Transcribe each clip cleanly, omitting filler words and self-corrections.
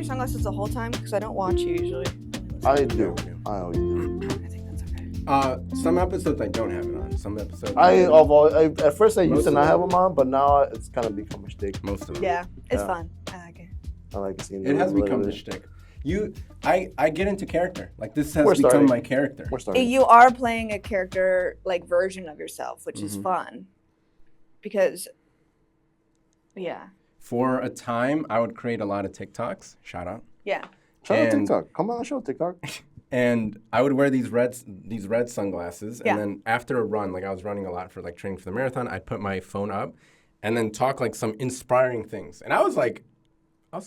sunglasses the whole time? Because I don't watch you usually. I do. I always do. I think that's okay. Some episodes I don't have it on. Some episodes. At first I used to not have them on, but now it's kind of become a shtick. Most of them. Yeah, it's fun. I like it. I like seeing It has become the shtick. I get into character. Like this has become my character. We're starting. You are playing a character like version of yourself, which is fun. Because, yeah. For a time, I would create a lot of TikToks. Shout out. Yeah. Shout out TikTok. Come on the show, TikTok. And I would wear these red sunglasses, Yeah. and then after a run, like I was running a lot for like training for the marathon, I'd put my phone up, and then talk like some inspiring things. And I was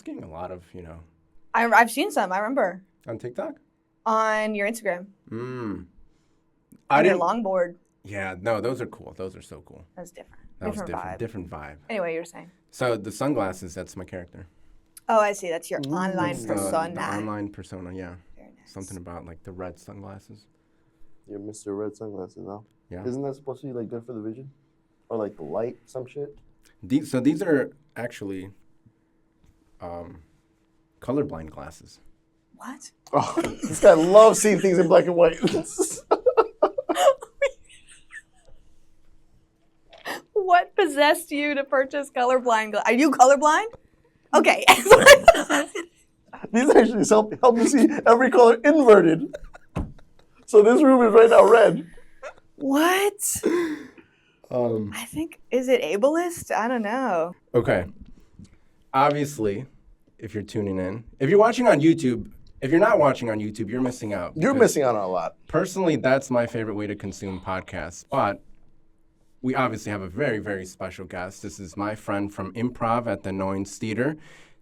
getting a lot of, I've seen some, I remember. on TikTok. On your Instagram. On Your longboard. Yeah, no, those are cool. Those are so cool. That's different. That was vibe. different vibe. Anyway, you were saying. So the sunglasses, that's my character. Oh, I see. That's your online persona. The online persona, yeah. Very nice. Something about like the red sunglasses. You're Mr. Red Sunglasses now. Yeah. Isn't that supposed to be like good for the vision? Or like the light, some shit? These are actually colorblind glasses. What? Oh, this guy loves seeing things in black and white. What possessed you to purchase colorblind glasses? Are you colorblind? Okay. These actually help me see every color inverted. So this room is right now red. What? I think, is it ableist? I don't know. Okay. Obviously, if you're tuning in, if you're watching on YouTube, if you're not watching on YouTube, you're missing out. You're missing out on a lot. Personally, that's my favorite way to consume podcasts. But we obviously have a very, very special guest. This is my friend from improv at the Annoyance Theater.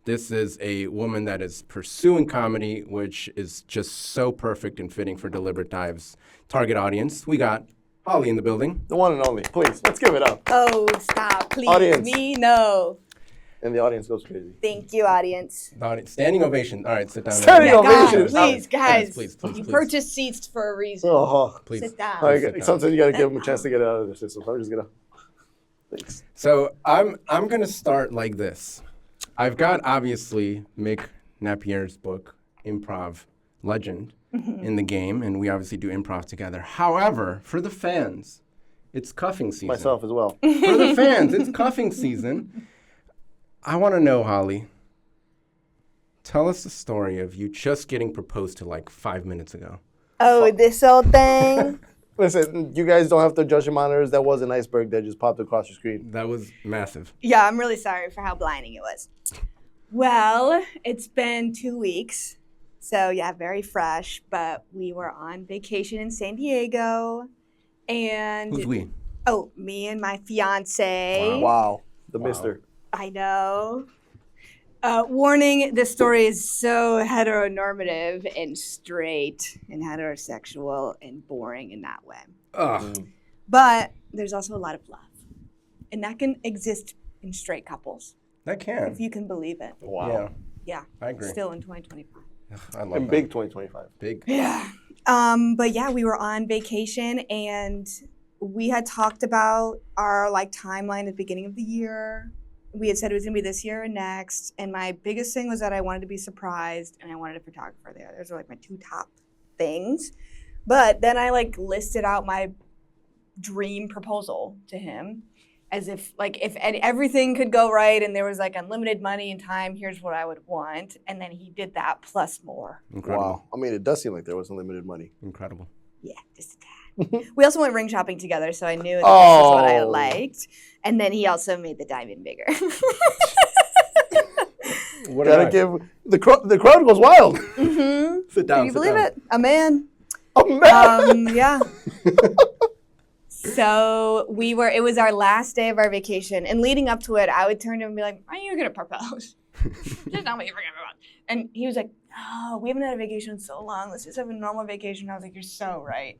This is a woman that is pursuing comedy, which is just so perfect and fitting for Deliberate Dive's target audience. We got Holly in the building. The one and only. Please, let's give it up. Oh, stop. Please. Audience. Me, no. And the audience goes crazy. Thank you, audience. The audience. Standing ovation. All right, sit down. Standing ovation. Please, guys. Please. You purchased seats for a reason. Oh, Please. Sit down. all right, Sit down. sometimes you got to give them a chance to get out of their system. So I'm just going to... Thanks. So I'm going to start like this. I've got, obviously, Mick Napier's book, Improv Legend, in the game, and we obviously do improv together. However, for the fans, it's cuffing season. Myself as well. For the fans, it's cuffing season. I want to know, Holly, tell us the story of you just getting proposed to like 5 minutes ago. Oh, this old thing? Listen, you guys don't have to adjust your monitors. That was an iceberg that just popped across your screen. That was massive. Yeah, I'm really sorry for how blinding it was. Well, it's been 2 weeks. So, yeah, very fresh. But we were on vacation in San Diego. And Who's we? oh, me and my fiance. Wow. The mister. I know. Warning, this story is so heteronormative and straight and heterosexual and boring in that way. Ugh. But there's also a lot of love. And that can exist in straight couples, That can. if you can believe it. Wow. Yeah, Yeah. I agree. Still in 2025. I love And that. big 2025. Big. Yeah. But yeah, we were on vacation and we had talked about our like timeline at the beginning of the year. We had said it was gonna be this year and next. And my biggest thing was that I wanted to be surprised and I wanted a photographer there. Those were like my two top things. But then I like listed out my dream proposal to him as if everything could go right and there was like unlimited money and time, here's what I would want. And then he did that plus more. Incredible. Wow. I mean, it does seem like there was unlimited money. Incredible. Yeah, just a tad. We also went ring shopping together, so I knew that this was what I Oh. liked. And then he also made the diamond bigger. What Gotta give... The crowd goes wild. Mm-hmm. Sit down. Can you believe it? A man. Oh, man. Yeah. So it was our last day of our vacation. And leading up to it, I would turn to him and be like, are you going to propose? Just not what you're forgetting about. And he was like, no, we haven't had a vacation in so long. Let's just have a normal vacation. I was like, you're so right.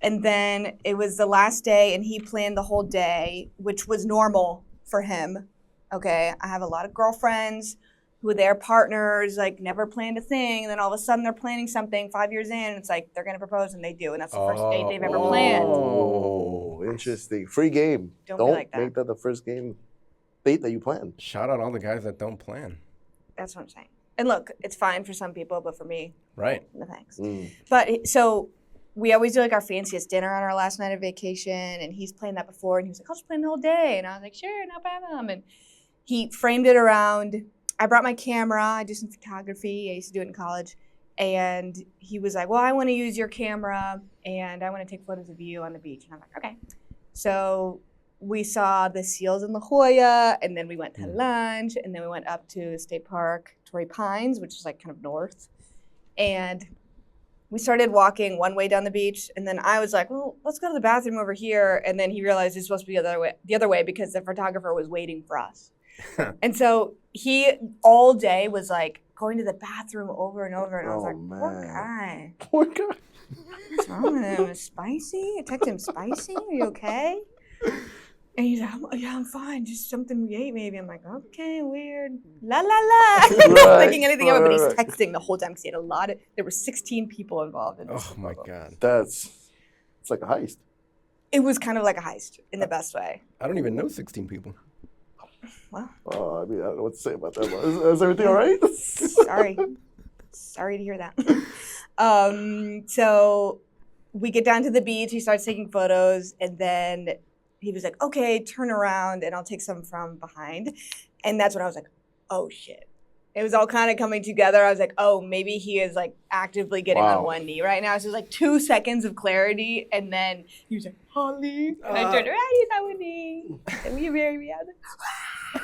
And then it was the last day, and he planned the whole day, which was normal for him. Okay, I have a lot of girlfriends who their partners like never planned a thing, and then all of a sudden they're planning something 5 years in, and it's like they're gonna propose, and they do, and that's the first date they've ever planned. Oh, interesting. Free game. Don't be like that. make that the first game date that you plan. Shout out all the guys that don't plan. That's what I'm saying. And look, it's fine for some people, but for me, Right. no thanks. Mm. But so we always do like our fanciest dinner on our last night of vacation, and he's planned that before, and he was like, I'll just plan the whole day. And I was like, sure, no problem. And he framed it around. I brought my camera. I do some photography. I used to do it in college. And he was like, well, I want to use your camera, and I want to take photos of you on the beach. And I'm like, okay. So we saw the seals in La Jolla, and then we went to lunch, and then we went up to State Park, Torrey Pines, which is like kind of north. And we started walking one way down the beach, and then I was like, well, let's go to the bathroom over here. And then he realized it's supposed to be the other way because the photographer was waiting for us. And so he all day was like going to the bathroom over and over, and I was like, poor guy. Poor guy. What's wrong with him? Spicy? I texted him, spicy? Are you okay? And he's like, yeah, I'm fine. Just something we ate, maybe. I'm like, okay, weird. La, la, la. Not thinking anything of it, but he's texting the whole time because he had there were 16 people involved in this. Oh, my God. It's like a heist. It was kind of like a heist in the best way. I don't even know 16 people. Well, I mean, I don't know what to say about that. Is everything all right? Sorry to hear that. So we get down to the beach. He starts taking photos, and then he was like, okay, turn around, and I'll take some from behind. And that's when I was like, oh, shit. It was all kind of coming together. I was like, oh, maybe he is like actively getting on one knee right now. So it was like 2 seconds of clarity, and then he was like, Holly. And I turned around, he's on one knee. And will you marry me? I was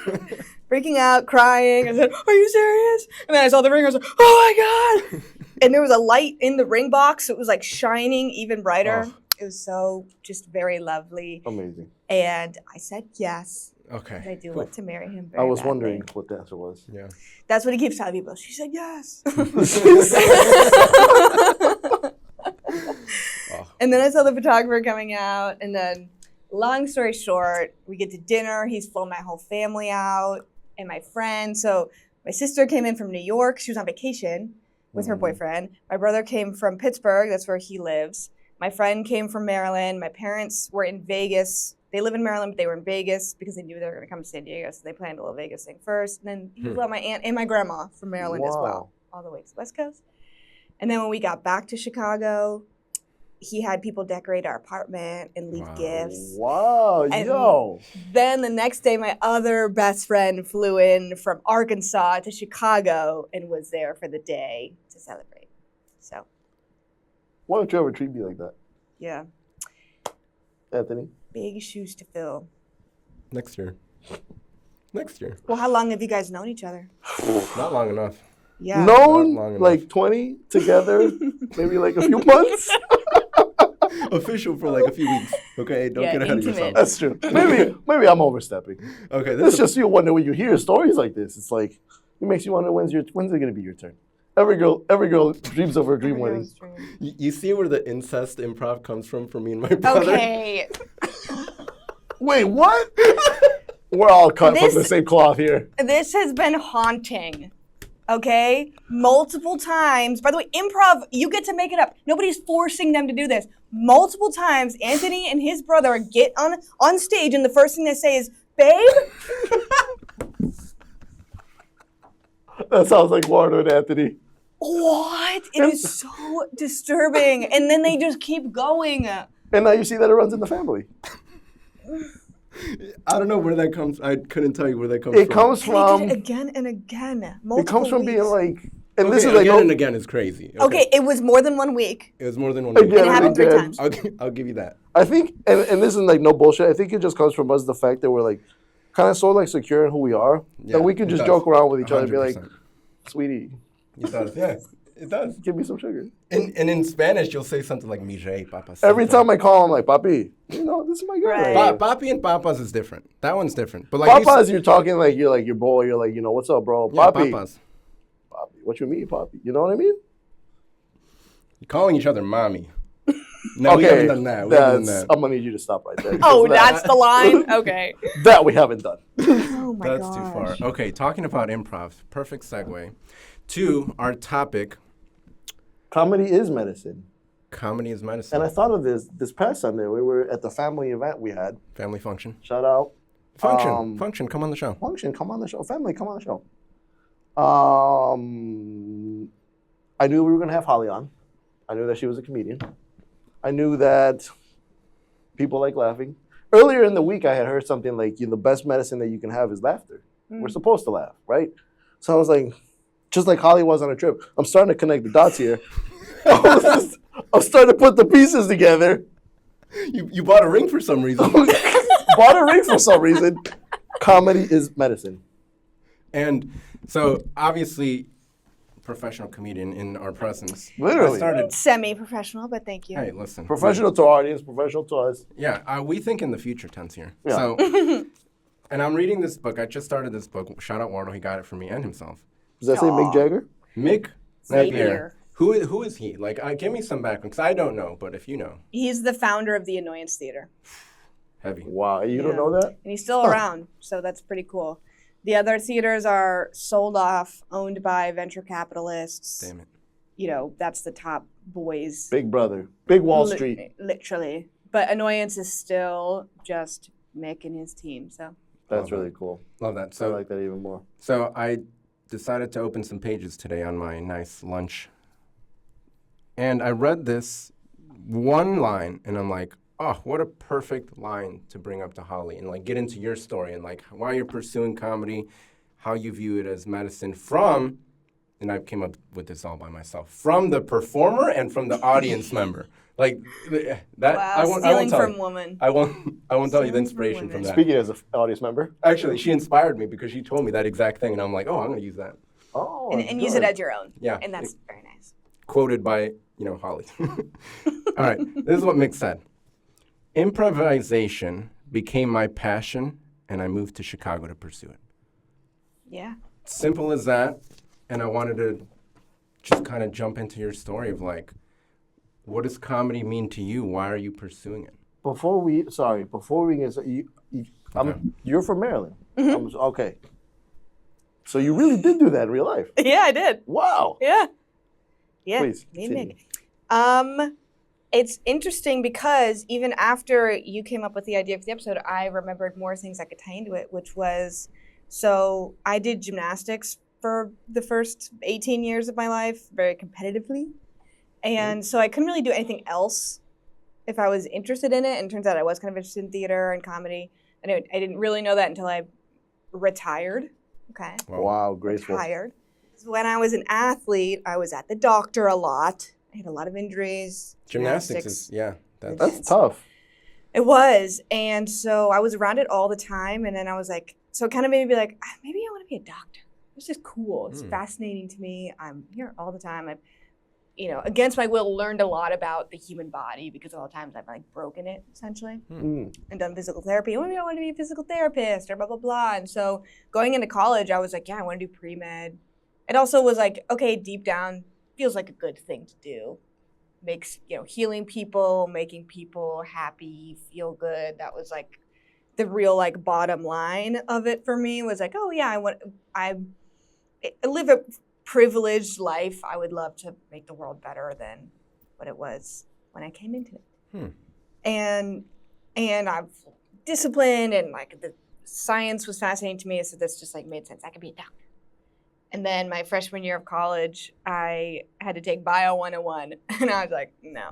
like, freaking out, crying. I said, are you serious? And then I saw the ring. I was like, oh my God. And there was a light in the ring box. So it was like shining even brighter. Oh. It was so just very lovely. Amazing. And I said yes. Okay. I do want to marry him I was wondering what the answer was. Yeah. That's what he keeps telling people. She said yes. And then I saw the photographer coming out, and then long story short, we get to dinner. He's flown my whole family out and my friend. So my sister came in from New York. She was on vacation with her boyfriend. My brother came from Pittsburgh. That's where he lives. My friend came from Maryland. My parents were in Vegas. They live in Maryland, but they were in Vegas because they knew they were going to come to San Diego. So they planned a little Vegas thing first. And then he flew my aunt and my grandma from Maryland as well, all the way to the West Coast. And then when we got back to Chicago, he had people decorate our apartment and leave gifts. Wow, and yo. Then the next day, my other best friend flew in from Arkansas to Chicago and was there for the day to celebrate. So. Why don't you ever treat me like that? Yeah. Anthony? Big shoes to fill. Next year. Well, how long have you guys known each other? Not long enough. Yeah. Known like 20 together, maybe like a few months. Official for like a few weeks. Okay, don't get ahead of yourself. That's true. Maybe I'm overstepping. Okay, it's just you wonder when you hear stories like this. It's like it makes you wonder when's it going to be your turn. Every girl dreams of her dream wedding. You see where the incest improv comes from for me and my brother? Okay. Wait, what? We're all cut from the same cloth here. This has been haunting. Okay? Multiple times. By the way, improv, you get to make it up. Nobody's forcing them to do this. Multiple times, Anthony and his brother get on stage, and the first thing they say is, babe? That sounds like Warren and Anthony. What? It is so disturbing. And then they just keep going. And now you see that it runs in the family. I don't know where that comes. I couldn't tell you where that comes from. It comes from again and again. It comes from being like, and okay, this is like again and again is crazy. Okay, it was more than 1 week. It was more than 1 week. It happened 3 times. I'll give you that. I think, and this is like no bullshit. I think it just comes from us the fact that we're like kind of so like secure in who we are that we can just joke around with each other and be like, sweetie. It does, yeah. It does. Give me some sugar. And in Spanish, you'll say something like mi rey, papacito. Every time I call him, like, papi, this is my guy. Right. Papi and papas is different. That one's different. But like papas, you're talking like you're like your boy. You're like, what's up, bro? Yeah, papi. papas. Papi. What you mean, papi? You know what I mean? You're calling each other mommy. No, we haven't done that. We haven't done that. I'm going to need you to stop right there. Oh, that's the line? Okay. That we haven't done. Oh, my God. That's too far. Okay, talking about improv, perfect segue to our topic. Comedy is medicine. Comedy is medicine. And I thought of this past Sunday. We were at the family event we had. Family function. Shout out. Function, come on the show. Function, come on the show. Family, come on the show. I knew we were going to have Holly on. I knew that she was a comedian. I knew that people like laughing. Earlier in the week, I had heard something like, the best medicine that you can have is laughter. We're supposed to laugh, right? So I was like, just like Holly was on a trip, I'm starting to connect the dots here. I'm starting to put the pieces together. You bought a ring for some reason. Bought a ring for some reason. Comedy is medicine. And so, obviously, professional comedian in our presence. Literally. I started, Semi-professional, but thank you. hey, listen. Professional to our audience, professional to us. Yeah, we think in the future tense here. Yeah. So, and I'm reading this book. I just started this book. Shout out Wardle. He got it for me and himself. Does that say Mick Jagger? Mick Napier. Napier. Who is he? Like, give me some background, because I don't know, but if you know. He's the founder of the Annoyance Theater. Heavy. Wow, you don't know that? And he's still around, so that's pretty cool. The other theaters are sold off, owned by venture capitalists. Damn it. That's the top boys. Big brother. Big Wall Street. Literally. But Annoyance is still just Mick and his team, so. That's really cool. Love that. I So, like that even more. so I decided to open some pages today on my nice lunch. And I read this one line, and I'm like, oh, what a perfect line to bring up to Holly and, like, get into your story and, like, why you're pursuing comedy, how you view it as medicine from, and I came up with this all by myself, from the performer and from the audience member. Like, that, Wow, I won't stealing tell from you. woman. I won't tell you the Stealing from inspiration from women. that. Speaking as an audience member. Actually, she inspired me because she told me that exact thing, and I'm like, oh, I'm going to use that. Oh, And use it as your own. Yeah. And that's very nice. Quoted by, Holly. All right, this is what Mick said. Improvisation became my passion, and I moved to Chicago to pursue it. Yeah. Simple as that. And I wanted to just kind of jump into your story of, like, what does comedy mean to you? Why are you pursuing it? Before we get you're from Maryland. Okay. So you really did do that in real life. Yeah, I did. Wow. Yeah. Yeah. Please, Me continue. and Mick. It's interesting because even after you came up with the idea for the episode, I remembered more things I could tie into it, which was, so I did gymnastics for the first 18 years of my life, very competitively. And so I couldn't really do anything else if I was interested in it. And it turns out I was kind of interested in theater and comedy. And I didn't really know that until I retired. Okay. Wow, graceful. Retired. So when I was an athlete, I was at the doctor a lot. I had a lot of injuries. Gymnastics is, That's tough. It was. And so I was around it all the time. And then I was like, so it kind of made me be like, maybe I want to be a doctor. It's just cool. It's fascinating to me. I'm here all the time. I've, against my will, learned a lot about the human body because all the times I've like broken it essentially and done physical therapy. Maybe I want to be a physical therapist or blah, blah, blah. And so going into college, I was like, yeah, I want to do pre-med. It also was like, okay, deep down, feels like a good thing to do. Makes, healing people, making people happy, feel good. That was like the real like bottom line of it for me was like, oh yeah, I live a privileged life. I would love to make the world better than what it was when I came into it. And I've disciplined and like the science was fascinating to me. So this just like made sense. I could be a doctor. And then my freshman year of college, I had to take Bio 101. And I was like, no.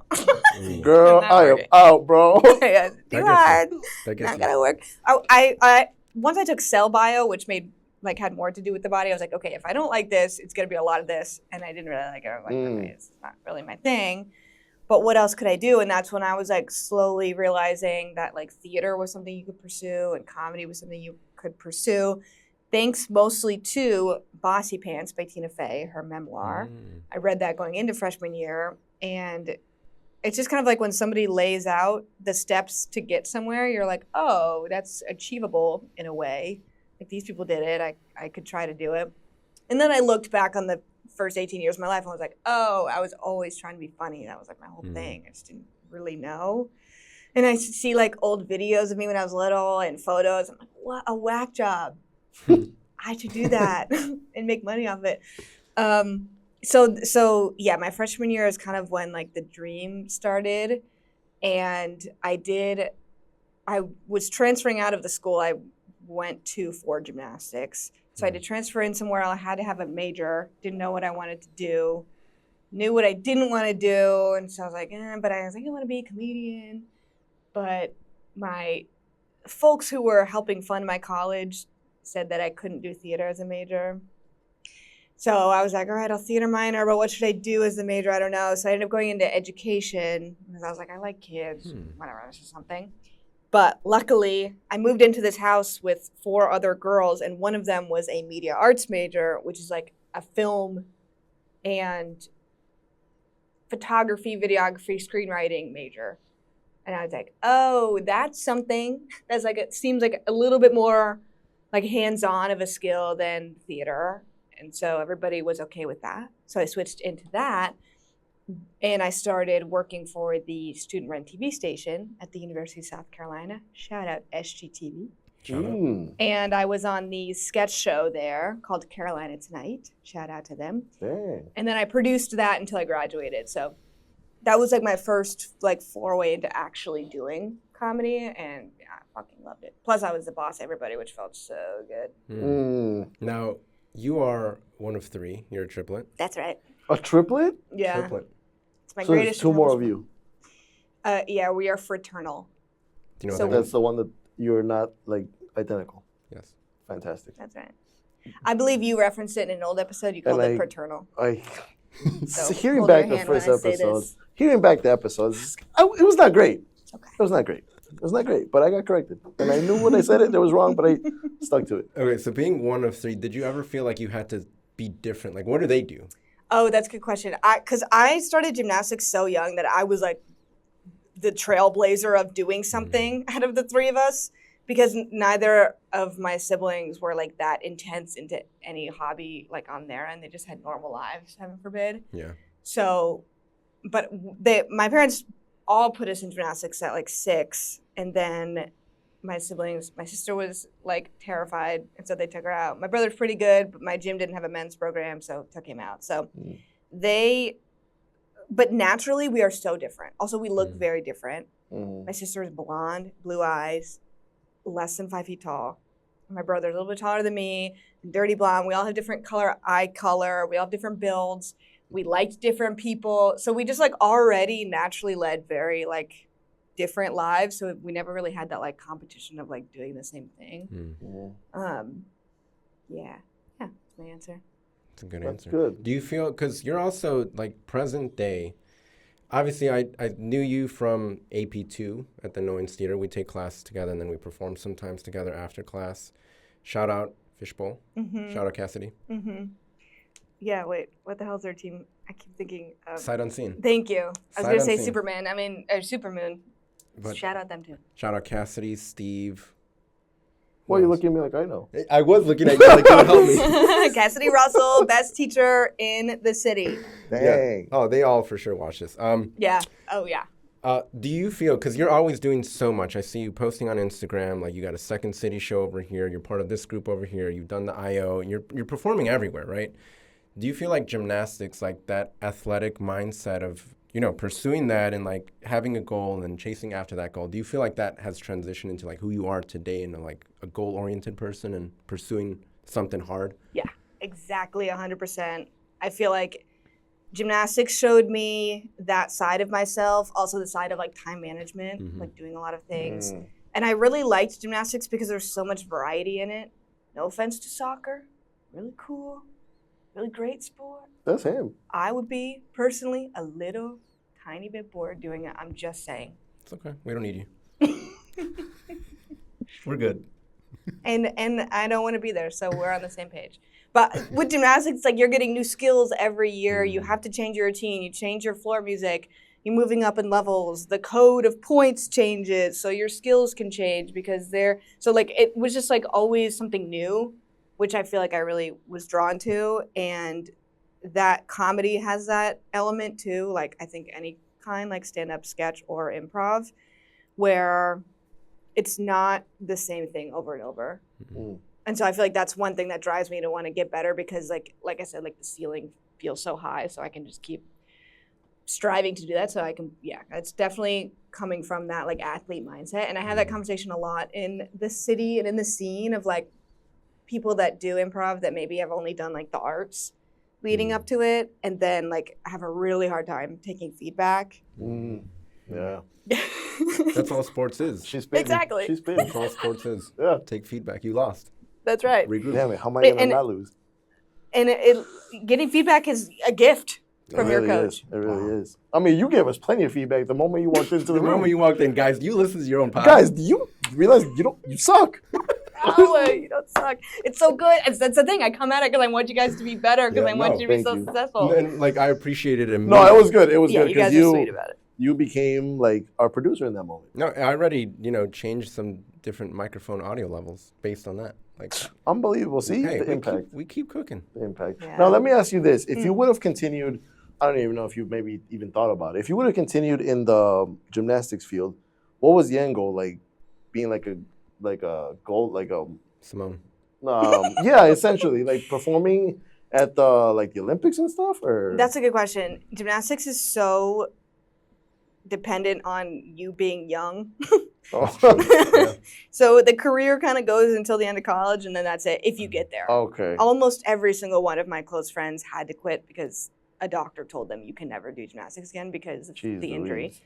Girl, I am out, bro. Yeah, too hard. Not gonna work. I once I took Cell Bio, which had more to do with the body. I was like, okay, if I don't like this, it's gonna be a lot of this. And I didn't really like it. I was like, okay, it's not really my thing. But what else could I do? And that's when I was like slowly realizing that like theater was something you could pursue and comedy was something you could pursue. Thanks mostly to Bossy Pants by Tina Fey, her memoir. I read that going into freshman year. And it's just kind of like when somebody lays out the steps to get somewhere, you're like, oh, that's achievable in a way. Like these people did it, I could try to do it. And then I looked back on the first 18 years of my life and I was like, oh, I was always trying to be funny. That was like my whole thing. I just didn't really know. And I see like old videos of me when I was little and photos. I'm like, what a whack job. I should do that and make money off it. So yeah, my freshman year is kind of when like the dream started. And I was transferring out of the school I went to for gymnastics. So I had to transfer in somewhere. I had to have a major. Didn't know what I wanted to do. Knew what I didn't want to do. And so I was like, but I was like, I want to be a comedian. But my folks who were helping fund my college said that I couldn't do theater as a major. So I was like, all right, I'll theater minor, but what should I do as the major? I don't know. So I ended up going into education because I was like, I like kids, whatever, this is something. But luckily, I moved into this house with 4 other girls, and one of them was a media arts major, which is like a film and photography, videography, screenwriting major. And I was like, oh, that's something that's like, it seems like a little bit more like hands-on of a skill than theater. And so everybody was okay with that. So I switched into that. And I started working for the student-run TV station at the University of South Carolina. Shout out SGTV. Shout out. And I was on the sketch show there called Carolina Tonight. Shout out to them. Dang. And then I produced that until I graduated. So that was like my first like foray into actually doing comedy, and yeah, I fucking loved it. Plus I was the boss of everybody, which felt so good. Now, you are one of 3. You're a triplet. That's right. A triplet? Yeah. Triplet. It's my So greatest there's 2 more of you. Yeah, we are fraternal. Do you know So what that That's means? the one that you're not like identical. Yes. Fantastic. That's right. I believe you referenced it in an old episode. You called And it I- fraternal. So hearing hold back your the hand when first I say episode, this. hearing back the episodes, it was not great. Okay. It was not great. It was not great, but I got corrected. And I knew when I said it, it was wrong, but I stuck to it. Okay, so being one of 3, did you ever feel like you had to be different? Like, what do they do? Oh, that's a good question. Because I started gymnastics so young that I was like the trailblazer of doing something out of the 3 of us, because neither of my siblings were like that intense into any hobby like on their end. They just had normal lives, heaven forbid. Yeah. So, but my parents all put us in gymnastics at like 6, and then my sister was like terrified, and so they took her out. My brother's pretty good, but my gym didn't have a men's program, so took him out. So but naturally we are so different. Also, we look very different. My sister is blonde, blue eyes, less than 5 feet tall. My brother's a little bit taller than me, dirty blonde. We all have different eye color. We all have different builds. We liked different people. So we just like already naturally led very like different lives. So we never really had that like competition of like doing the same thing. Yeah, that's my answer. That's a good That's answer. good. Do you feel, because you're also like present day, obviously I knew you from AP2 at the Annoyance Theater. We take classes together and then we perform sometimes together after class. Shout out Fishbowl. Shout out Cassidy. Yeah, wait, what the hell's their team? I keep thinking of... Sight Unseen. Thank you. I was Sight going to say Unseen. Superman. or Supermoon. But Shout out them too. shout out Cassidy, Steve. Why are you looking at me like I know? I was looking at you like you would help me. Cassidy Russell, best teacher in the city. Dang. Oh, they all for sure watch this. Yeah. Oh, yeah. Do you feel, because you're always doing so much, I see you posting on Instagram, like you got a Second City show over here, you're part of this group over here, you've done the IO, and you're performing everywhere, right? Do you feel like gymnastics, like that athletic mindset of, you know, pursuing that and like having a goal and chasing after that goal, do you feel like that has transitioned into like who you are today and like a goal-oriented person and pursuing something hard? Yeah, exactly 100%. I feel like gymnastics showed me that side of myself, also the side of like time management, like doing a lot of things. And I really liked gymnastics because there's so much variety in it. No offense to soccer, really cool, really great sport. That's him. I would be personally a little tiny bit bored doing it. I'm just saying. It's okay. We don't need you. We're good. And I don't want to be there, so we're on the same page. But with gymnastics, like you're getting new skills every year. You have to change your routine. You change your floor music. You're moving up in levels. The code of points changes, so your skills can change because so like it was just like always something new, which I feel like I really was drawn to. And that comedy has that element too. Like I think any kind, like stand-up, sketch, or improv, where it's not the same thing over and over. And so I feel like that's one thing that drives me to want to get better because like I said, like the ceiling feels so high, so I can just keep striving to do that. So I can, it's definitely coming from that like athlete mindset. And I have that conversation a lot in the city and in the scene of like, people that do improv that maybe have only done like the arts leading up to it, and then like have a really hard time taking feedback. Yeah. That's all sports is. She's spitting. Exactly. She's spitting. That's all sports is. Yeah. Take feedback. You lost. That's right. Regroup. Damn it. How am I going to And- not lose? And getting feedback is a gift from your coach. It really is. I mean, you gave us plenty of feedback the moment you walked into the The room. moment you walked in, guys, you listen to your own podcast. Guys, do you realize you suck? Oh, you don't suck. It's so good. That's the thing. I come at it because I want you guys to be better, because Yeah, I want no, you to be thank so you. successful. And like I appreciated it. No, it was good. It was Yeah, good you guys because are sweet about it. you became like our producer in that moment. No, I already, changed some different microphone audio levels based on that. Like, Unbelievable. See hey, the impact. we keep cooking. The impact. Yeah. Now let me ask you this: if you would have continued, I don't even know if you maybe even thought about it. If you would have continued in the gymnastics field, what was the end goal? Like being like a gold, like a Simone. yeah, essentially like performing at the Olympics and stuff, or That's a good question. Gymnastics is so dependent on you being young. Oh. So the career kind of goes until the end of college, and then that's it, if you get there. Okay. Almost every single one of my close friends had to quit because a doctor told them you can never do gymnastics again because of Jeez the injury. Louise.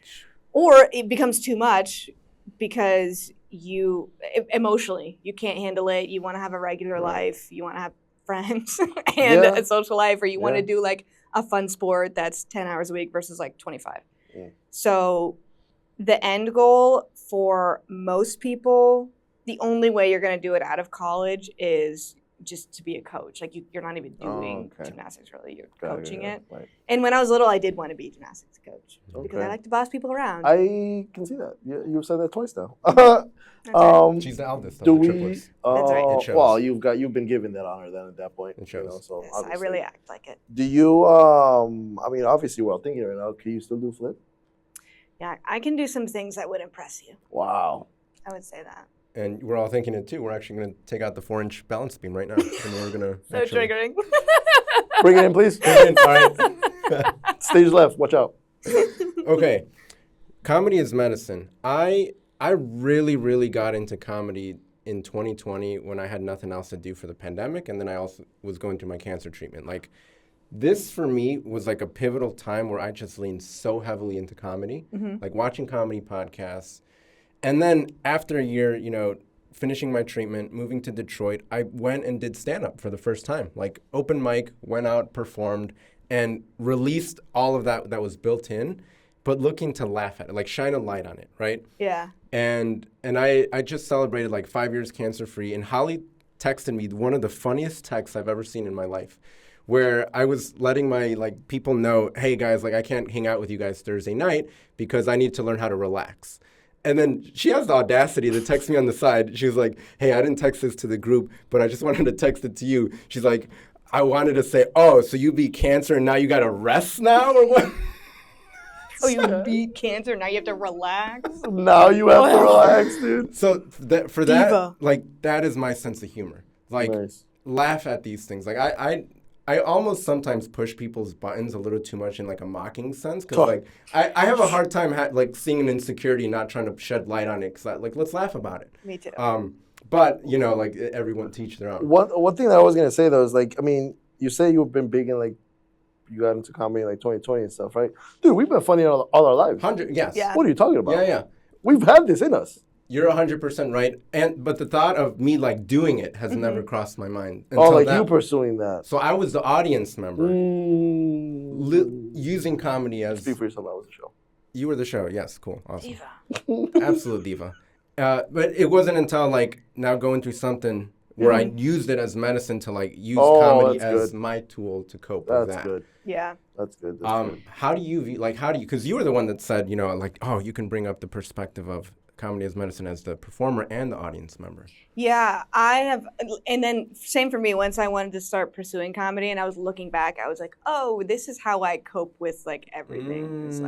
Or it becomes too much because emotionally, you can't handle it. You want to have a regular life. You want to have friends and Yeah. a social life, or you want Yeah. to do like a fun sport that's 10 hours a week versus like 25. Yeah. So the end goal for most people, the only way you're going to do it out of college is just to be a coach. Like you're not even doing okay. gymnastics really, you're Got coaching it. Right. And when I was little, I did want to be a gymnastics coach because I Okay. like to boss people around. I can see that. You've said that twice now. That's right. She's the eldest of do the we? triplets. That's right. It shows. Well, you've been given that honor then at that point. It shows. So Yes, I obviously. really act like it. Do you? I mean, obviously, we're all thinking right now. Can you still do flip? Yeah, I can do some things that would impress you. Wow. I would say that. And we're all thinking it too. We're actually going to take out the 4-inch balance beam right now. And we're going to So triggering. Bring it in, please. All right. Stage left. Watch out. Okay. Comedy is medicine. I really, really got into comedy in 2020 when I had nothing else to do for the pandemic, and then I also was going through my cancer treatment. Like, this for me was like a pivotal time where I just leaned so heavily into comedy, like watching comedy podcasts. And then after a year, finishing my treatment, moving to Detroit, I went and did stand-up for the first time. Like, open mic, went out, performed, and released all of that was built in, but looking to laugh at it, like shine a light on it, right? Yeah. And I just celebrated like 5 years cancer-free, and Holly texted me one of the funniest texts I've ever seen in my life, where I was letting my people know, hey guys, I can't hang out with you guys Thursday night because I need to learn how to relax. And then she has the audacity to text me on the side. She was like, hey, I didn't text this to the group, but I just wanted to text it to you. She's like, I wanted to say, oh, so you beat cancer and now you got to rest now or what? Oh, you beat cancer. Now you have to relax. Now you have to relax, dude. So for Diva. that, that is my sense of humor. Nice. Laugh at these things. I almost sometimes push people's buttons a little too much in a mocking sense because I have a hard time seeing an insecurity and not trying to shed light on it because let's laugh about it. Me too. But everyone teach their own. One thing that I was gonna say though is you say you've been big in you got into comedy in 2020 and stuff, right? Dude, we've been funny all our lives. 100, yes. Yeah. What are you talking about? Yeah. We've had this in us. You're 100% right. But the thought of me doing it has never crossed my mind. You pursuing that. So I was the audience member, Mm. using comedy as. Speak for yourself. I was the show. You were the show. Yes, cool, awesome. Diva. Absolute diva. But it wasn't until now going through something where I used it as medicine to use comedy that's as good. my tool to cope with That's that. good. Yeah. That's good. That's good. How do you view, because you were the one that said, you can bring up the perspective of comedy as medicine as the performer and the audience member. Yeah, I have, and then same for me. Once I wanted to start pursuing comedy, and I was looking back, I was like, "Oh, this is how I cope with everything." It's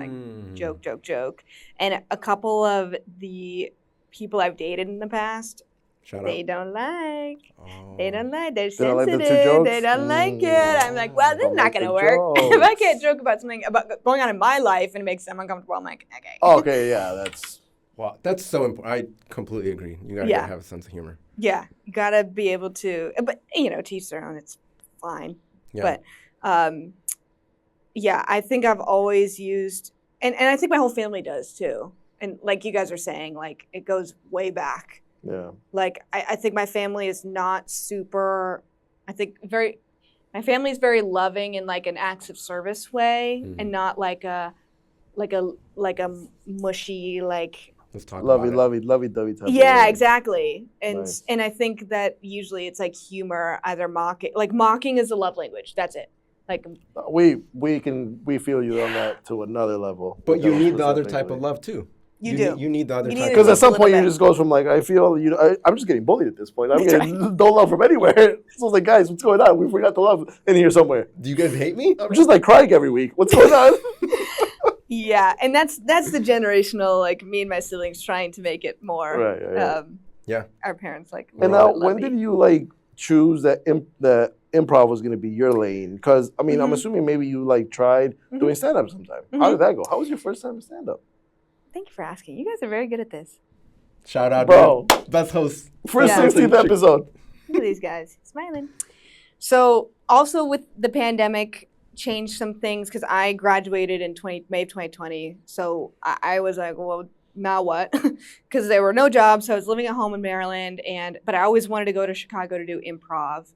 joke, and a couple of the people I've dated in the past, Shut they up. don't like. Oh. They don't like. They're don't like the two sensitive. jokes? They don't like it. I'm like, well, this is Don't not like gonna the work. If I jokes. can't joke about something about going on in my life and it makes them uncomfortable, I'm like, okay. Okay, yeah, that's. Well, that's so important. I completely agree. You gotta Yeah. have a sense of humor. Yeah, you gotta be able to, but teach their own. It's fine. Yeah. But yeah, I think I've always used, and I think my whole family does too. And like you guys are saying, like it goes way back. Yeah. Like I think my family is not super. My family is very loving in like an acts of service way, and not like a mushy like. Let's talk Lovey, about lovey, dovey type. Yeah, exactly. And Nice. and I think that usually it's like humor, either mocking is the love language. That's it. Like We feel you on that to another level. But you That need the other type specifically. of love too. You do. You need the other You type need of Because love. at some a little point you bit. just goes from like, I feel I'm just getting bullied at this point. I'm That's getting no love from anywhere. So it's like, guys, what's going on? We forgot to love in here somewhere. Do you guys hate me? I'm just like crying every week. What's going on? yeah, and that's the generational like me and my siblings trying to make it more. Right. Yeah. Our parents like. And now, when did you like choose that that improv was going to be your lane? Because I mean, I'm assuming maybe you like tried doing stand up sometime. How did that go? How was your first time in stand up? Thank you for asking. You guys are very good at this. Shout out, Bro. dude. Best host. First Yeah. 16th episode. Look at these guys smiling. So also with the pandemic, changed some things because I graduated in May of 2020. So I was like, well, now what? Because there were no jobs. So I was living at home in Maryland, but I always wanted to go to Chicago to do improv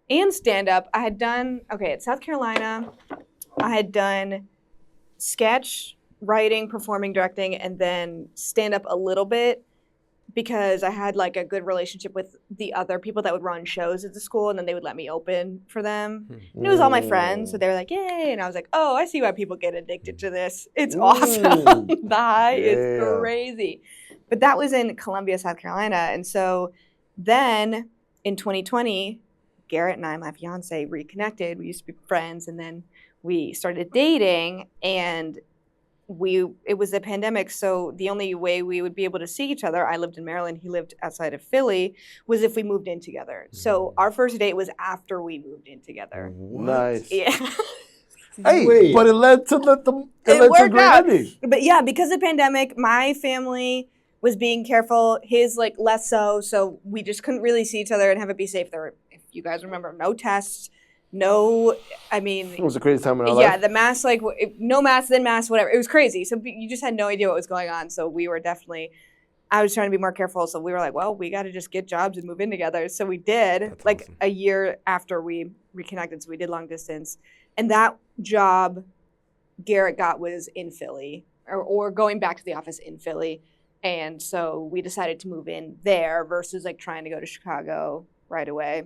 and stand up. I had done at South Carolina. I had done sketch, writing, performing, directing, and then stand up a little bit, because I had like a good relationship with the other people that would run shows at the school, and then they would let me open for them. And it was all my friends, so they were like, yay. And I was like, oh, I see why people get addicted to this. It's awesome. The high is crazy. But that was in Columbia, South Carolina. And so then in 2020, Garrett and I, my fiance, reconnected. We used to be friends, and then we started dating, and it was a pandemic, so the only way we would be able to see each other, I lived in Maryland, he lived outside of Philly, was if we moved in together. So our first date was after we moved in together. Nice. Yeah. Hey, Wait. but it led to It worked great out. ending. But yeah, because of the pandemic, my family was being careful, his like less so we just couldn't really see each other and have it be safe. There were, if you guys remember, no tests. It was a crazy time in our yeah, life. the mask, like no mask, then mask, whatever. It was crazy. So you just had no idea what was going on. So we were I was trying to be more careful. So we were like, well, we got to just get jobs and move in together. So we did. That's like awesome. a year after we reconnected. So we did long distance. And that job Garrett got was in Philly, or going back to the office in Philly. And so we decided to move in there versus like trying to go to Chicago right away.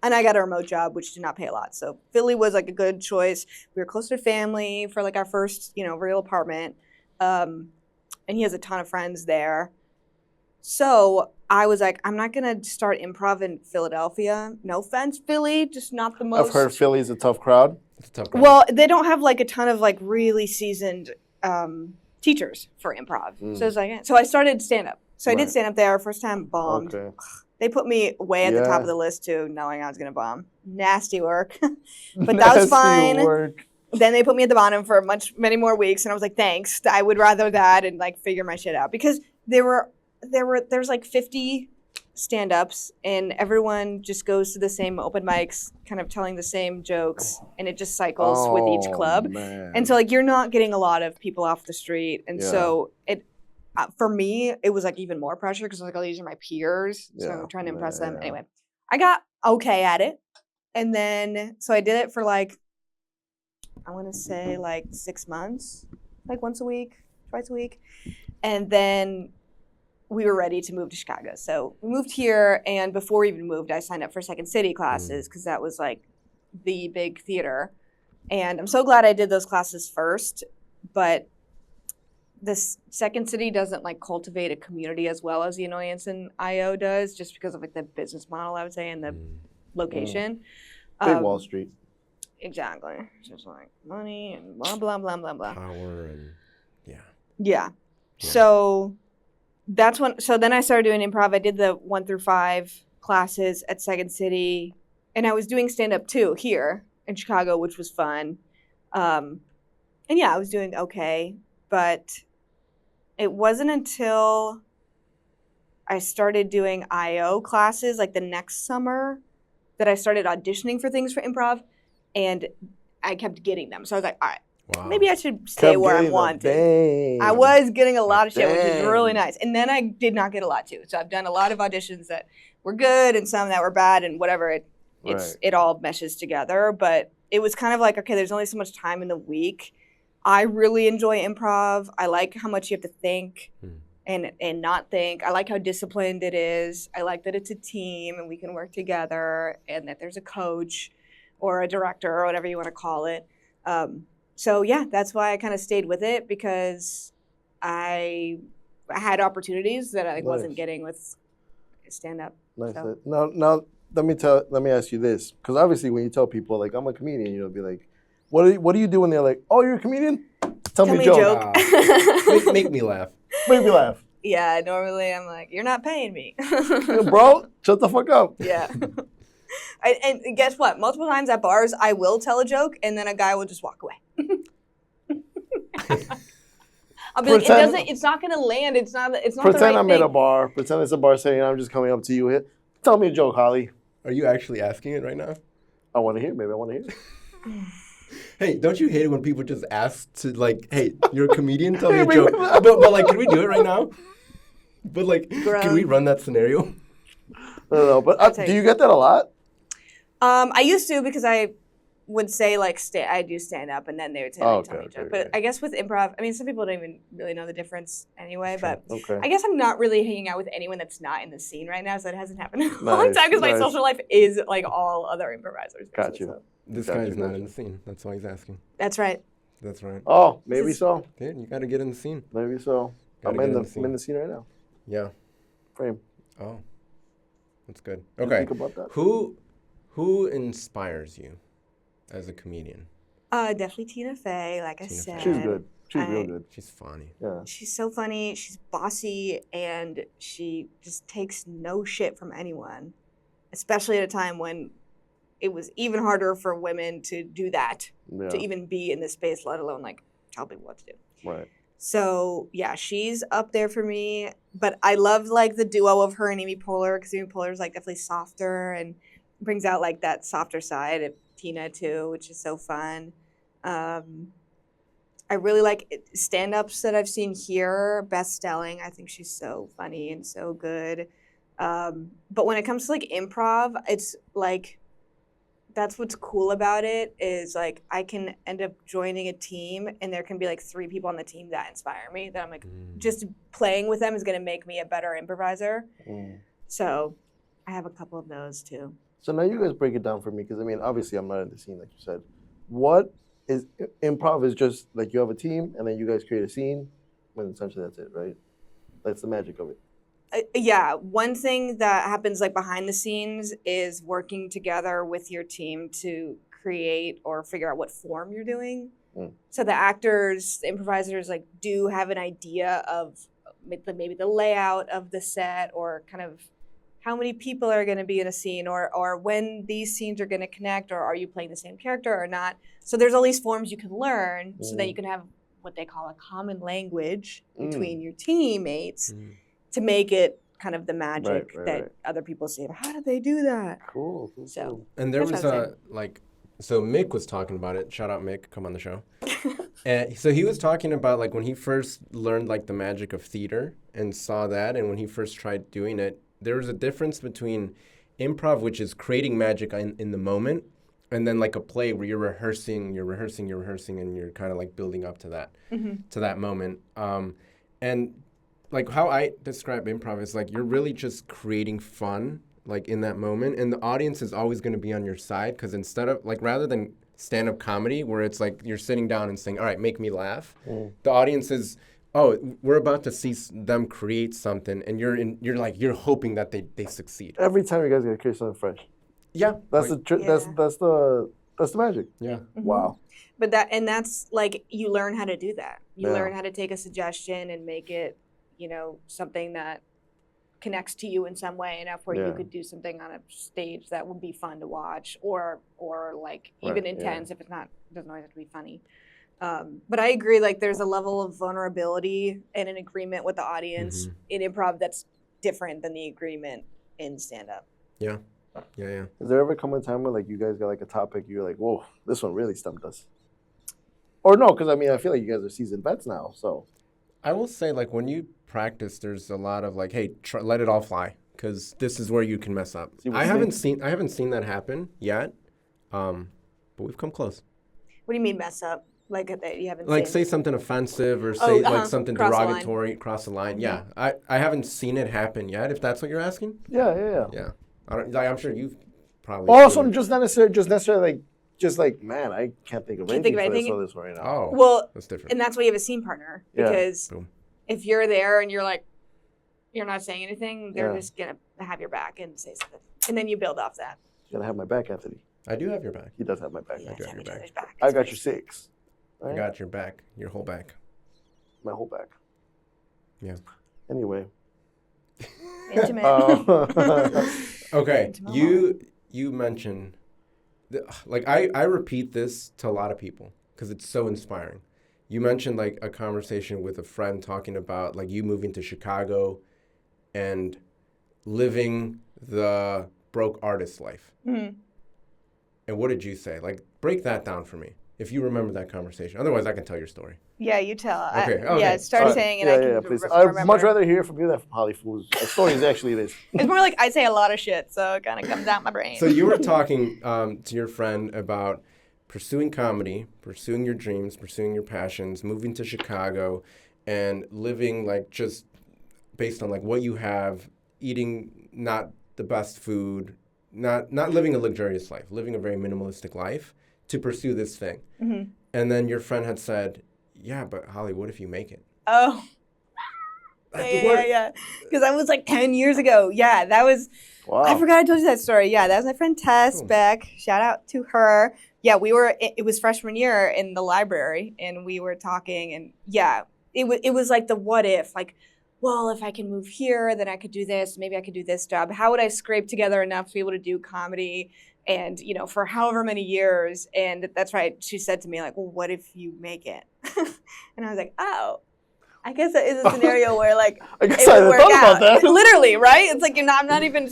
And I got a remote job, which did not pay a lot. So Philly was like a good choice. We were close to family for like our first, real apartment. And he has a ton of friends there. So I was like, I'm not going to start improv in Philadelphia. No offense, Philly, just not the most. I've heard Philly's a tough crowd. It's a tough crowd. Well, they don't have like a ton of like really seasoned teachers for improv. So I started stand-up. So I did stand-up there. First time, bombed. Okay. They put me way at the top of the list too, knowing I was going to bomb. Nasty work. But that was fine. Work. Then they put me at the bottom for many more weeks, and I was like, thanks. I would rather that and like figure my shit out, because there's like 50 stand-ups, and everyone just goes to the same open mics, kind of telling the same jokes, and it just cycles with each club. Man. And so like you're not getting a lot of people off the street, and so it. For me, it was like even more pressure, because I was like, oh, these are my peers. So I'm trying to impress them. Anyway, I got okay at it. And then, so I did it for like, I want to say like 6 months, like once a week, twice a week. And then we were ready to move to Chicago. So we moved here. And before we even moved, I signed up for Second City classes, because that was like the big theater. And I'm so glad I did those classes first. But this Second City doesn't like cultivate a community as well as the Annoyance and IO does, just because of like the business model, I would say, and the location. Big Wall Street. Exactly. It's just like money and blah, blah, blah, blah, blah. Power and Yeah. So then I started doing improv. I did the 1 through 5 classes at Second City, and I was doing stand-up too here in Chicago, which was fun. And yeah, I was doing okay, but it wasn't until I started doing IO classes like the next summer that I started auditioning for things for improv, and I kept getting them. So I was like, all right, Wow. maybe I should stay where I'm wanted. I was getting a lot of shit, which is really nice. And then I did not get a lot too. So I've done a lot of auditions that were good and some that were bad and whatever. It all meshes together. But it was kind of like, okay, there's only so much time in the week. I really enjoy improv. I like how much you have to think and not think. I like how disciplined it is. I like that it's a team and we can work together and that there's a coach or a director or whatever you want to call it. So yeah, that's why I kind of stayed with it, because I had opportunities that I wasn't getting with stand-up. Nice. So. Now, let me ask you this, because obviously when you tell people like I'm a comedian, you'll be like, what do you do when they're like, oh, you're a comedian? Tell me a joke. Make me laugh. Make me laugh. Yeah, normally I'm like, you're not paying me. Bro, shut the fuck up. Yeah. And guess what? Multiple times at bars, I will tell a joke, and then a guy will just walk away. I'll be like, it's not gonna land. It's not the right Pretend I'm thing. at a bar. Pretend it's a bar saying I'm just coming up to you here. Tell me a joke, Holly. Are you actually asking it right now? I want to hear. Maybe I want to hear. Hey, don't you hate it when people just ask to like, hey, you're a comedian, tell me a joke. But like, can we do it right now? But like, can we run that scenario? I don't know, but do you get that a lot? I used to, because I would say like I do stand up, and then they would say tell me a joke. But I guess with improv, I mean, some people don't even really know the difference anyway. But I guess I'm not really hanging out with anyone that's not in the scene right now, so it hasn't happened in a long time, because my social life is like all other improvisers. Got you. So. This guy's not in the scene. That's why he's asking. That's right. That's right. Oh, maybe so. Dude, you got to get in the scene. Maybe so. I'm in the scene right now. Yeah. Frame. Oh, that's good. Okay. Think about that. Who inspires you as a comedian? Definitely Tina Fey, like I said. She's good. She's real good. She's funny. Yeah. She's so funny. She's bossy, and she just takes no shit from anyone, especially at a time when it was even harder for women to do that, to even be in this space, let alone like tell people what to do. Right. So yeah, she's up there for me. But I love like the duo of her and Amy Poehler, because Amy Poehler is like definitely softer and brings out like that softer side of Tina too, which is so fun. I really like stand-ups that I've seen here. Best Stelling, I think she's so funny and so good. But when it comes to like improv, it's like, that's what's cool about it, is like I can end up joining a team and there can be like 3 people on the team that inspire me, that I'm like, just playing with them is going to make me a better improviser. So I have a couple of those too. So now you guys break it down for me, because I mean, obviously I'm not in the scene like you said. What is improv? Is just like you have a team and then you guys create a scene, and essentially that's it, right? That's the magic of it. Yeah, one thing that happens like behind the scenes is working together with your team to create or figure out what form you're doing. So the actors, the improvisers, like do have an idea of maybe the layout of the set, or kind of how many people are going to be in a scene, or when these scenes are going to connect, or are you playing the same character or not. So there's all these forms you can learn so that you can have what they call a common language between your teammates. To make it kind of the magic that other people say, how did they do that? Cool. So, and there was so Mick was talking about it. Shout out Mick, come on the show. And so he was talking about like when he first learned like the magic of theater and saw that, and when he first tried doing it, there was a difference between improv, which is creating magic in the moment, and then like a play where you're rehearsing, and you're kind of like building up to that moment. And like how I describe improv is like you're really just creating fun like in that moment, and the audience is always going to be on your side, because instead of like, rather than stand-up comedy where it's like you're sitting down and saying, all right, make me laugh, the audience is, oh, we're about to see them create something, and you're hoping that they succeed. Every time you guys gotta create something fresh. Yeah, that's the magic. Yeah. Wow. But that's like, you learn how to do that. You learn how to take a suggestion and make it, something that connects to you in some way enough where you could do something on a stage that would be fun to watch, or like even intense if it doesn't always have to be funny. But I agree, like there's a level of vulnerability and an agreement with the audience in improv that's different than the agreement in stand-up. Yeah. Has there ever come a time where like you guys got like a topic you're like, whoa, this one really stumped us? Or no, because I mean I feel like you guys are seasoned vets now, so. I will say, like, when you practice, there's a lot of like, hey, let it all fly, because this is where you can mess up. I haven't seen that happen yet, but we've come close. What do you mean mess up? Like that you haven't Like seen? Say something offensive or say like something Cross the line. derogatory, cross the line. Yeah, I haven't seen it happen yet. If that's what you're asking. Yeah. I'm sure you've probably. Also, seen it. just not necessarily like, man, I can't think of anything for this one right now. Oh, well, that's different. and that's why you have a scene partner, because if you're there and you're like, you're not saying anything, they're just gonna have your back and say something, and then you build off that. You gotta have my back, Anthony. I do have your back. He does have my back. Yeah, I do have your back. I got your 6. Right? I got your back. Your whole back. My whole back. Yeah. Anyway. Intimate. Okay, you mentioned, like I repeat this to a lot of people because it's so inspiring. You mentioned like a conversation with a friend talking about like you moving to Chicago and living the broke artist life. Mm-hmm. And what did you say? Like, break that down for me, if you remember that conversation. Otherwise, I can tell your story. Yeah, you tell. Okay. Yeah, start saying it. Yeah, please. I'd much rather hear from you than from Holly, whose stories actually it is. It's more like I say a lot of shit, so it kind of comes out my brain. So you were talking to your friend about pursuing comedy, pursuing your dreams, pursuing your passions, moving to Chicago, and living like just based on like what you have, eating not the best food, not living a luxurious life, living a very minimalistic life to pursue this thing. Mm-hmm. And then your friend had said, yeah, but Holly, what if you make it? Oh. Yeah. Because that was like 10 years ago. Yeah, that was, Wow. I forgot I told you that story. Yeah, that was my friend Tess Beck. Shout out to her. Yeah, it was freshman year in the library, and we were talking, and yeah, it was like the what if, like, well, if I can move here, then I could do this. Maybe I could do this job. How would I scrape together enough to be able to do comedy? And, for however many years. And that's right. She said to me, like, well, what if you make it? And I was like, oh, I guess that is a scenario where, like, I guess it I would work hadn't thought out. about that. Literally, right? It's like, I'm not even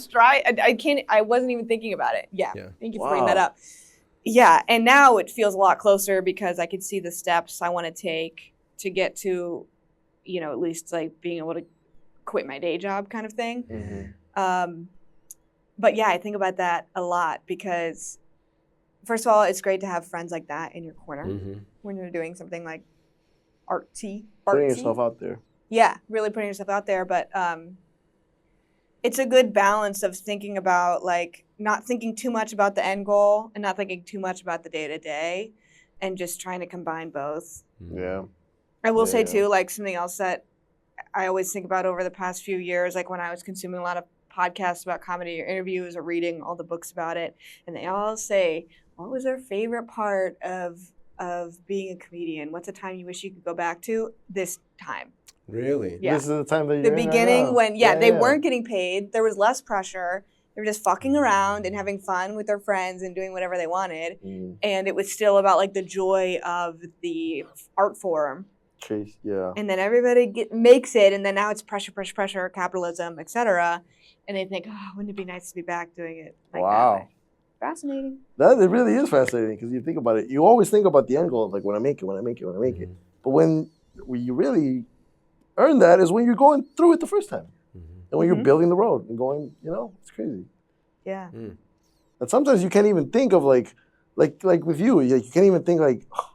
I wasn't even thinking about it. Yeah. Thank you for bringing that up. Yeah. And now it feels a lot closer because I could see the steps I want to take to get to, at least like being able to quit my day job kind of thing. Mm-hmm. But yeah, I think about that a lot because, first of all, it's great to have friends like that in your corner when you're doing something like artsy. Putting yourself out there. Yeah, really putting yourself out there. But it's a good balance of thinking about, like, not thinking too much about the end goal and not thinking too much about the day-to-day and just trying to combine both. Yeah. I will say, too, like, something else that I always think about over the past few years, like when I was consuming a lot of podcasts about comedy or interviews or reading all the books about it, and they all say, what was their favorite part of being a comedian? What's a time you wish you could go back to? This time. Really? Yeah. This is the time that you're the beginning right when they weren't getting paid, there was less pressure, they were just fucking around and having fun with their friends and doing whatever they wanted, and it was still about like the joy of the art form. Chase, yeah. And then everybody makes it, and then now it's pressure, capitalism, etc. And they think, oh, wouldn't it be nice to be back doing it like that way? Fascinating. It really is fascinating because you think about it. You always think about the end goal of like when I make it. But when you really earn that is when you're going through it the first time. And when you're building the road and going, it's crazy. Yeah. And sometimes you can't even think of like with you can't even think like, oh,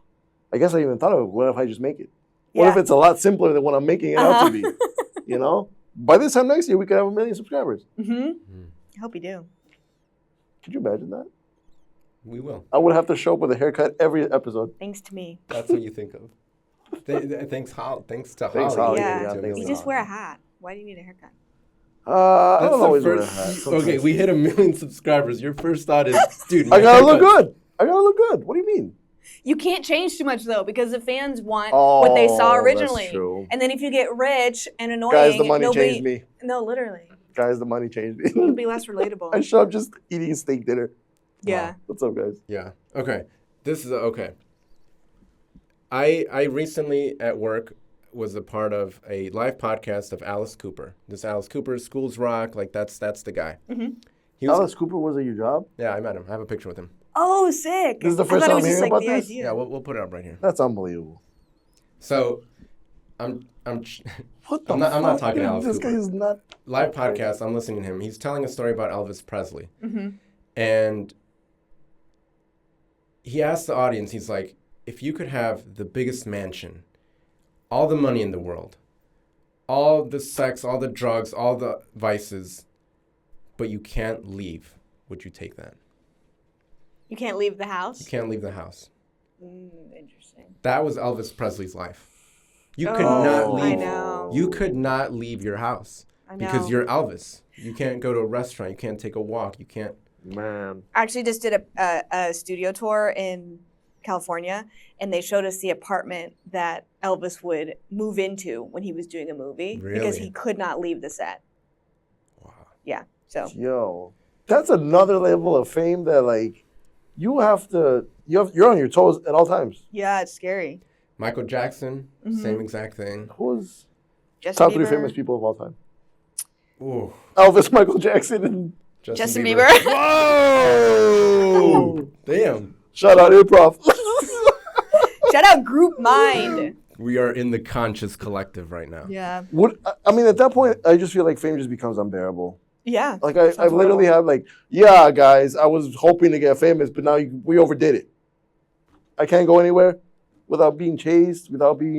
I guess I even thought of it. What if I just make it? What if it's a lot simpler than what I'm making it out to be? By this time next year, we could have 1 million subscribers. I hope you do. Could you imagine that? We will. I would have to show up with a haircut every episode. Thanks to me. That's what you think of. Thanks to Holly. Holly. Yeah. Thanks You to just Holly. wear a hat. Why do you need a haircut? I don't always wear a hat. Okay, we hit 1 million subscribers. Your first thought is, dude, I gotta look good. What do you mean? You can't change too much though, because the fans want what they saw originally. That's true. And then if you get rich and annoying, Guys, the money changed me. No, literally. Guys, the money changed me. It'll be less relatable. I show up just eating a steak dinner. Yeah. Wow. What's up, guys? Yeah. Okay. This is okay. I recently at work, was a part of a live podcast of Alice Cooper. This Alice Cooper, Schools Rock, like that's the guy. Mm-hmm. Alice Cooper was at your job? Yeah, I met him. I have a picture with him. Oh, sick. This is the I first thought time it was I'm just hearing like about the this? idea. Yeah, we'll put it up right here. That's unbelievable. So, I'm What the I'm not talking to fuck? Alice This Cooper. guy is not. Live podcast, I'm listening to him. He's telling a story about Elvis Presley. Mm-hmm. And he asked the audience, he's like, if you could have the biggest mansion, all the money in the world, all the sex, all the drugs, all the vices, but you can't leave, would you take that? You can't leave the house? You can't leave the house. Interesting. That was Elvis Presley's life. You could Oh, not I leave. know. You could not leave your house I know. because you're Elvis. You can't go to a restaurant. You can't take a walk. You can't. Man. I actually just did a studio tour in California, and they showed us the apartment that Elvis would move into when he was doing a movie because Really? he could not leave the set. Wow. Yeah, so. Yo. That's another level of fame that, like, you're on your toes at all times. Yeah, it's scary. Michael Jackson, Mhm. same exact thing. Who's Justin top Bieber. 3 famous people of all time? Ooh. Elvis, Michael Jackson, and Justin Bieber. whoa! Damn. Shout out improv. Shout out Group Mind. We are in the conscious collective right now. Yeah. I mean, at that point, I just feel like fame just becomes unbearable. Yeah. Like I've literally had like, yeah, guys, I was hoping to get famous, but now we overdid it. I can't go anywhere without being chased, without being,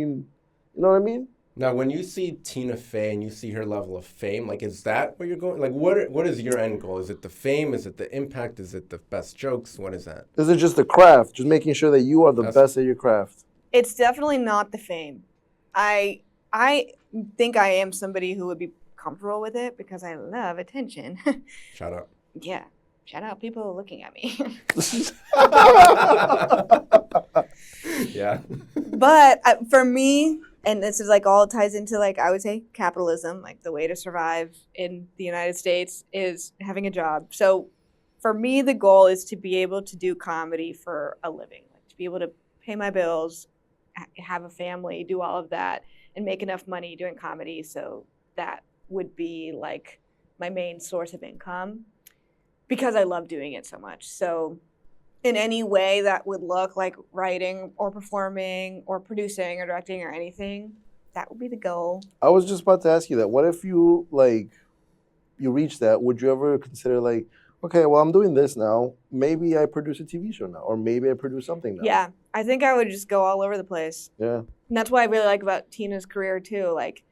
you know what I mean? Now, when you see Tina Fey and you see her level of fame, like, is that where you're going? Like, what is your end goal? Is it the fame? Is it the impact? Is it the best jokes? What is that? Is it just the craft? Just making sure that you are the best at your craft. It's definitely not the fame. I think I am somebody who would be comfortable with it because I love attention. Shout out. Yeah. Shout out people looking at me. Yeah. But for me, and this is like all ties into like, I would say capitalism, like the way to survive in the United States is having a job. So for me, the goal is to be able to do comedy for a living, like to be able to pay my bills, have a family, do all of that, and make enough money doing comedy. So that would be like my main source of income because I love doing it so much. So in any way that would look like writing or performing or producing or directing or anything, that would be the goal. I was just about to ask you that. What if you reach that? Would you ever consider like, okay, well, I'm doing this now. Maybe I produce a TV show now, or maybe I produce something now. Yeah, I think I would just go all over the place. Yeah. And that's what I really like about Tina's career too. Like,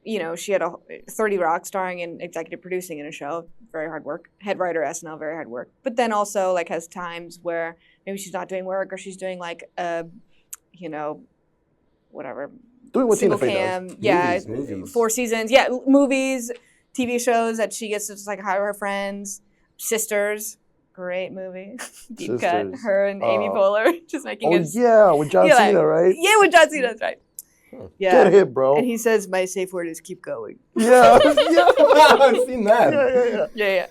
you know, she had a 30 Rock starring and executive producing in a show. Very hard work. Head writer SNL, very hard work. But then also like has times where maybe she's not doing work or she's doing like whatever. Doing what Tina single Fey cam. does. Yeah. Movies. 4 seasons. Yeah, movies, TV shows that she gets to just like hire her friends. Sisters. Great movie. Deep cut. Sisters. Her and Amy Poehler just making Oh, it. yeah, with John Cena, right? Yeah, with John Cena, that's right. Yeah. Get hit, bro. And he says, my safe word is keep going. Yeah. Yeah. I've seen that. Yeah.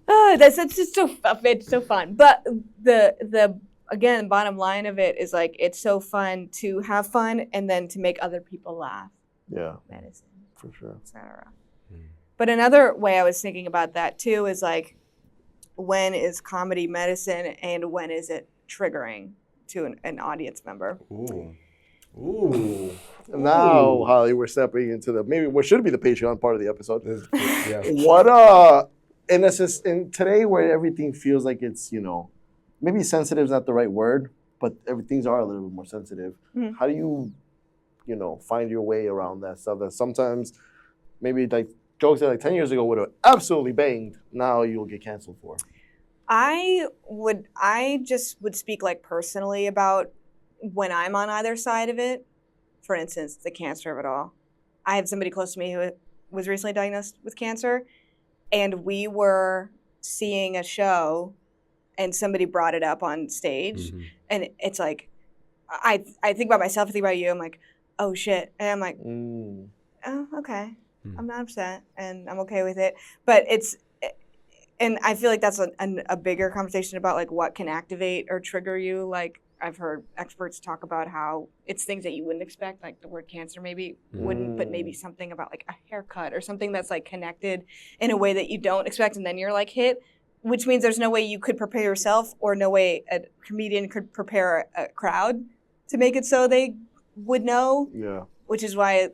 Oh, that's just so fun. It's so fun. But the again, bottom line of it is like it's so fun to have fun and then to make other people laugh. Yeah, Medicine, for sure. etc. But another way I was thinking about that too is like, when is comedy medicine and when is it triggering to an audience member? Ooh. Now, Holly, we're stepping into what should be the Patreon part of the episode. Yeah. What and today where everything feels like it's, maybe sensitive is not the right word, but things are a little bit more sensitive. Mm-hmm. How do you, find your way around that stuff that sometimes maybe like jokes that like 10 years ago would have absolutely banged, now you'll get canceled for? I just would speak like personally about when I'm on either side of it. For instance, the cancer of it all. I have somebody close to me who was recently diagnosed with cancer, and we were seeing a show and somebody brought it up on stage. Mm-hmm. And it's like, I think about myself, I think about you, I'm like, oh shit. And I'm like, oh, okay. I'm not upset and I'm okay with it. But and I feel like that's a bigger conversation about like what can activate or trigger you like I've heard experts talk about how it's things that you wouldn't expect, like the word cancer maybe wouldn't, but maybe something about like a haircut or something that's like connected in a way that you don't expect, and then you're like hit, which means there's no way you could prepare yourself or no way a comedian could prepare a crowd to make it so they would know. Yeah. Which is why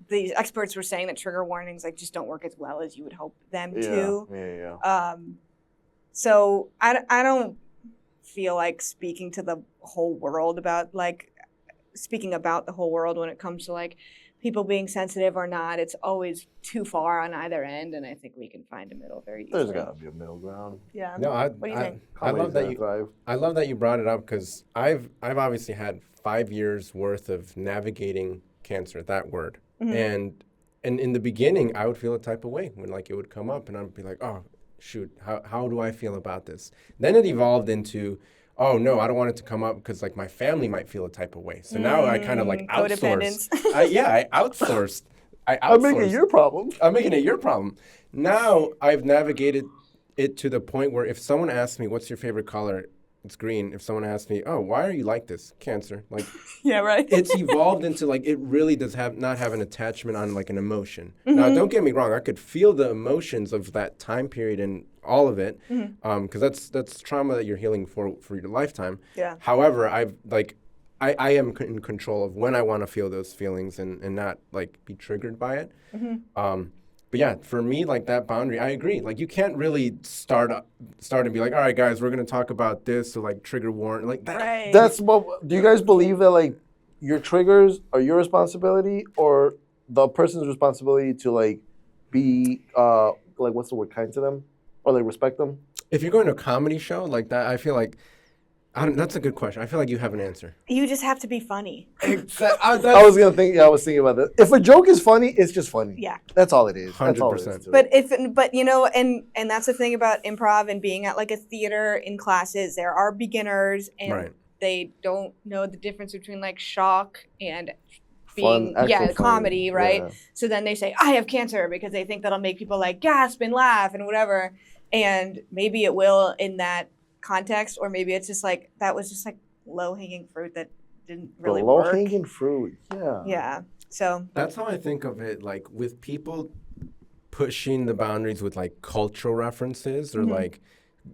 the experts were saying that trigger warnings like just don't work as well as you would hope them to. Yeah. So I don't feel like speaking to the whole world about like speaking about the whole world when it comes to like people being sensitive or not. It's always too far on either end, and I think we can find a middle very easily. There's got to be a middle ground. Yeah. No, What do you think? I love that you brought it up because I've obviously had 5 years worth of navigating cancer, that word. And in the beginning, I would feel a type of way when like it would come up, and I'd be like, oh, shoot, how do I feel about this? Then it evolved into, oh, no, I don't want it to come up because like my family might feel a type of way. So now I kind of like outsource. I outsourced. I'm making it your problem. I'm making it your problem. Now I've navigated it to the point where if someone asks me, what's your favorite color? It's green. If someone asks me, oh, why are you like this? Cancer. Like, yeah, right. It's evolved into like, it really does not have an attachment on like an emotion. Now, don't get me wrong. I could feel the emotions of that time period and all of it, because that's trauma that you're healing for your lifetime. Yeah. However, I am in control of when I want to feel those feelings and not like be triggered by it. But yeah, for me, like that boundary, I agree. Like you can't really start and be like, all right, guys, we're gonna talk about this, so like trigger warning, like that. Right. That's what. Do you guys believe that like your triggers are your responsibility or the person's responsibility to like be like what's the word, kind to them or like respect them? If you're going to a comedy show like that, I feel like that's a good question. I feel like you have an answer. You just have to be funny. I was thinking about that. If a joke is funny, it's just funny. Yeah. That's all it is. 100%. That's all it is. But you know, and that's the thing about improv and being at like a theater in classes. There are beginners and they don't know the difference between like shock and being comedy, right? Yeah. So then they say, I have cancer because they think that'll make people like gasp and laugh and whatever. And maybe it will in that context, or maybe it's just like that was just like low-hanging fruit that didn't really work. Low-hanging fruit, yeah. So that's how I think of it, like with people pushing the boundaries with like cultural references or like,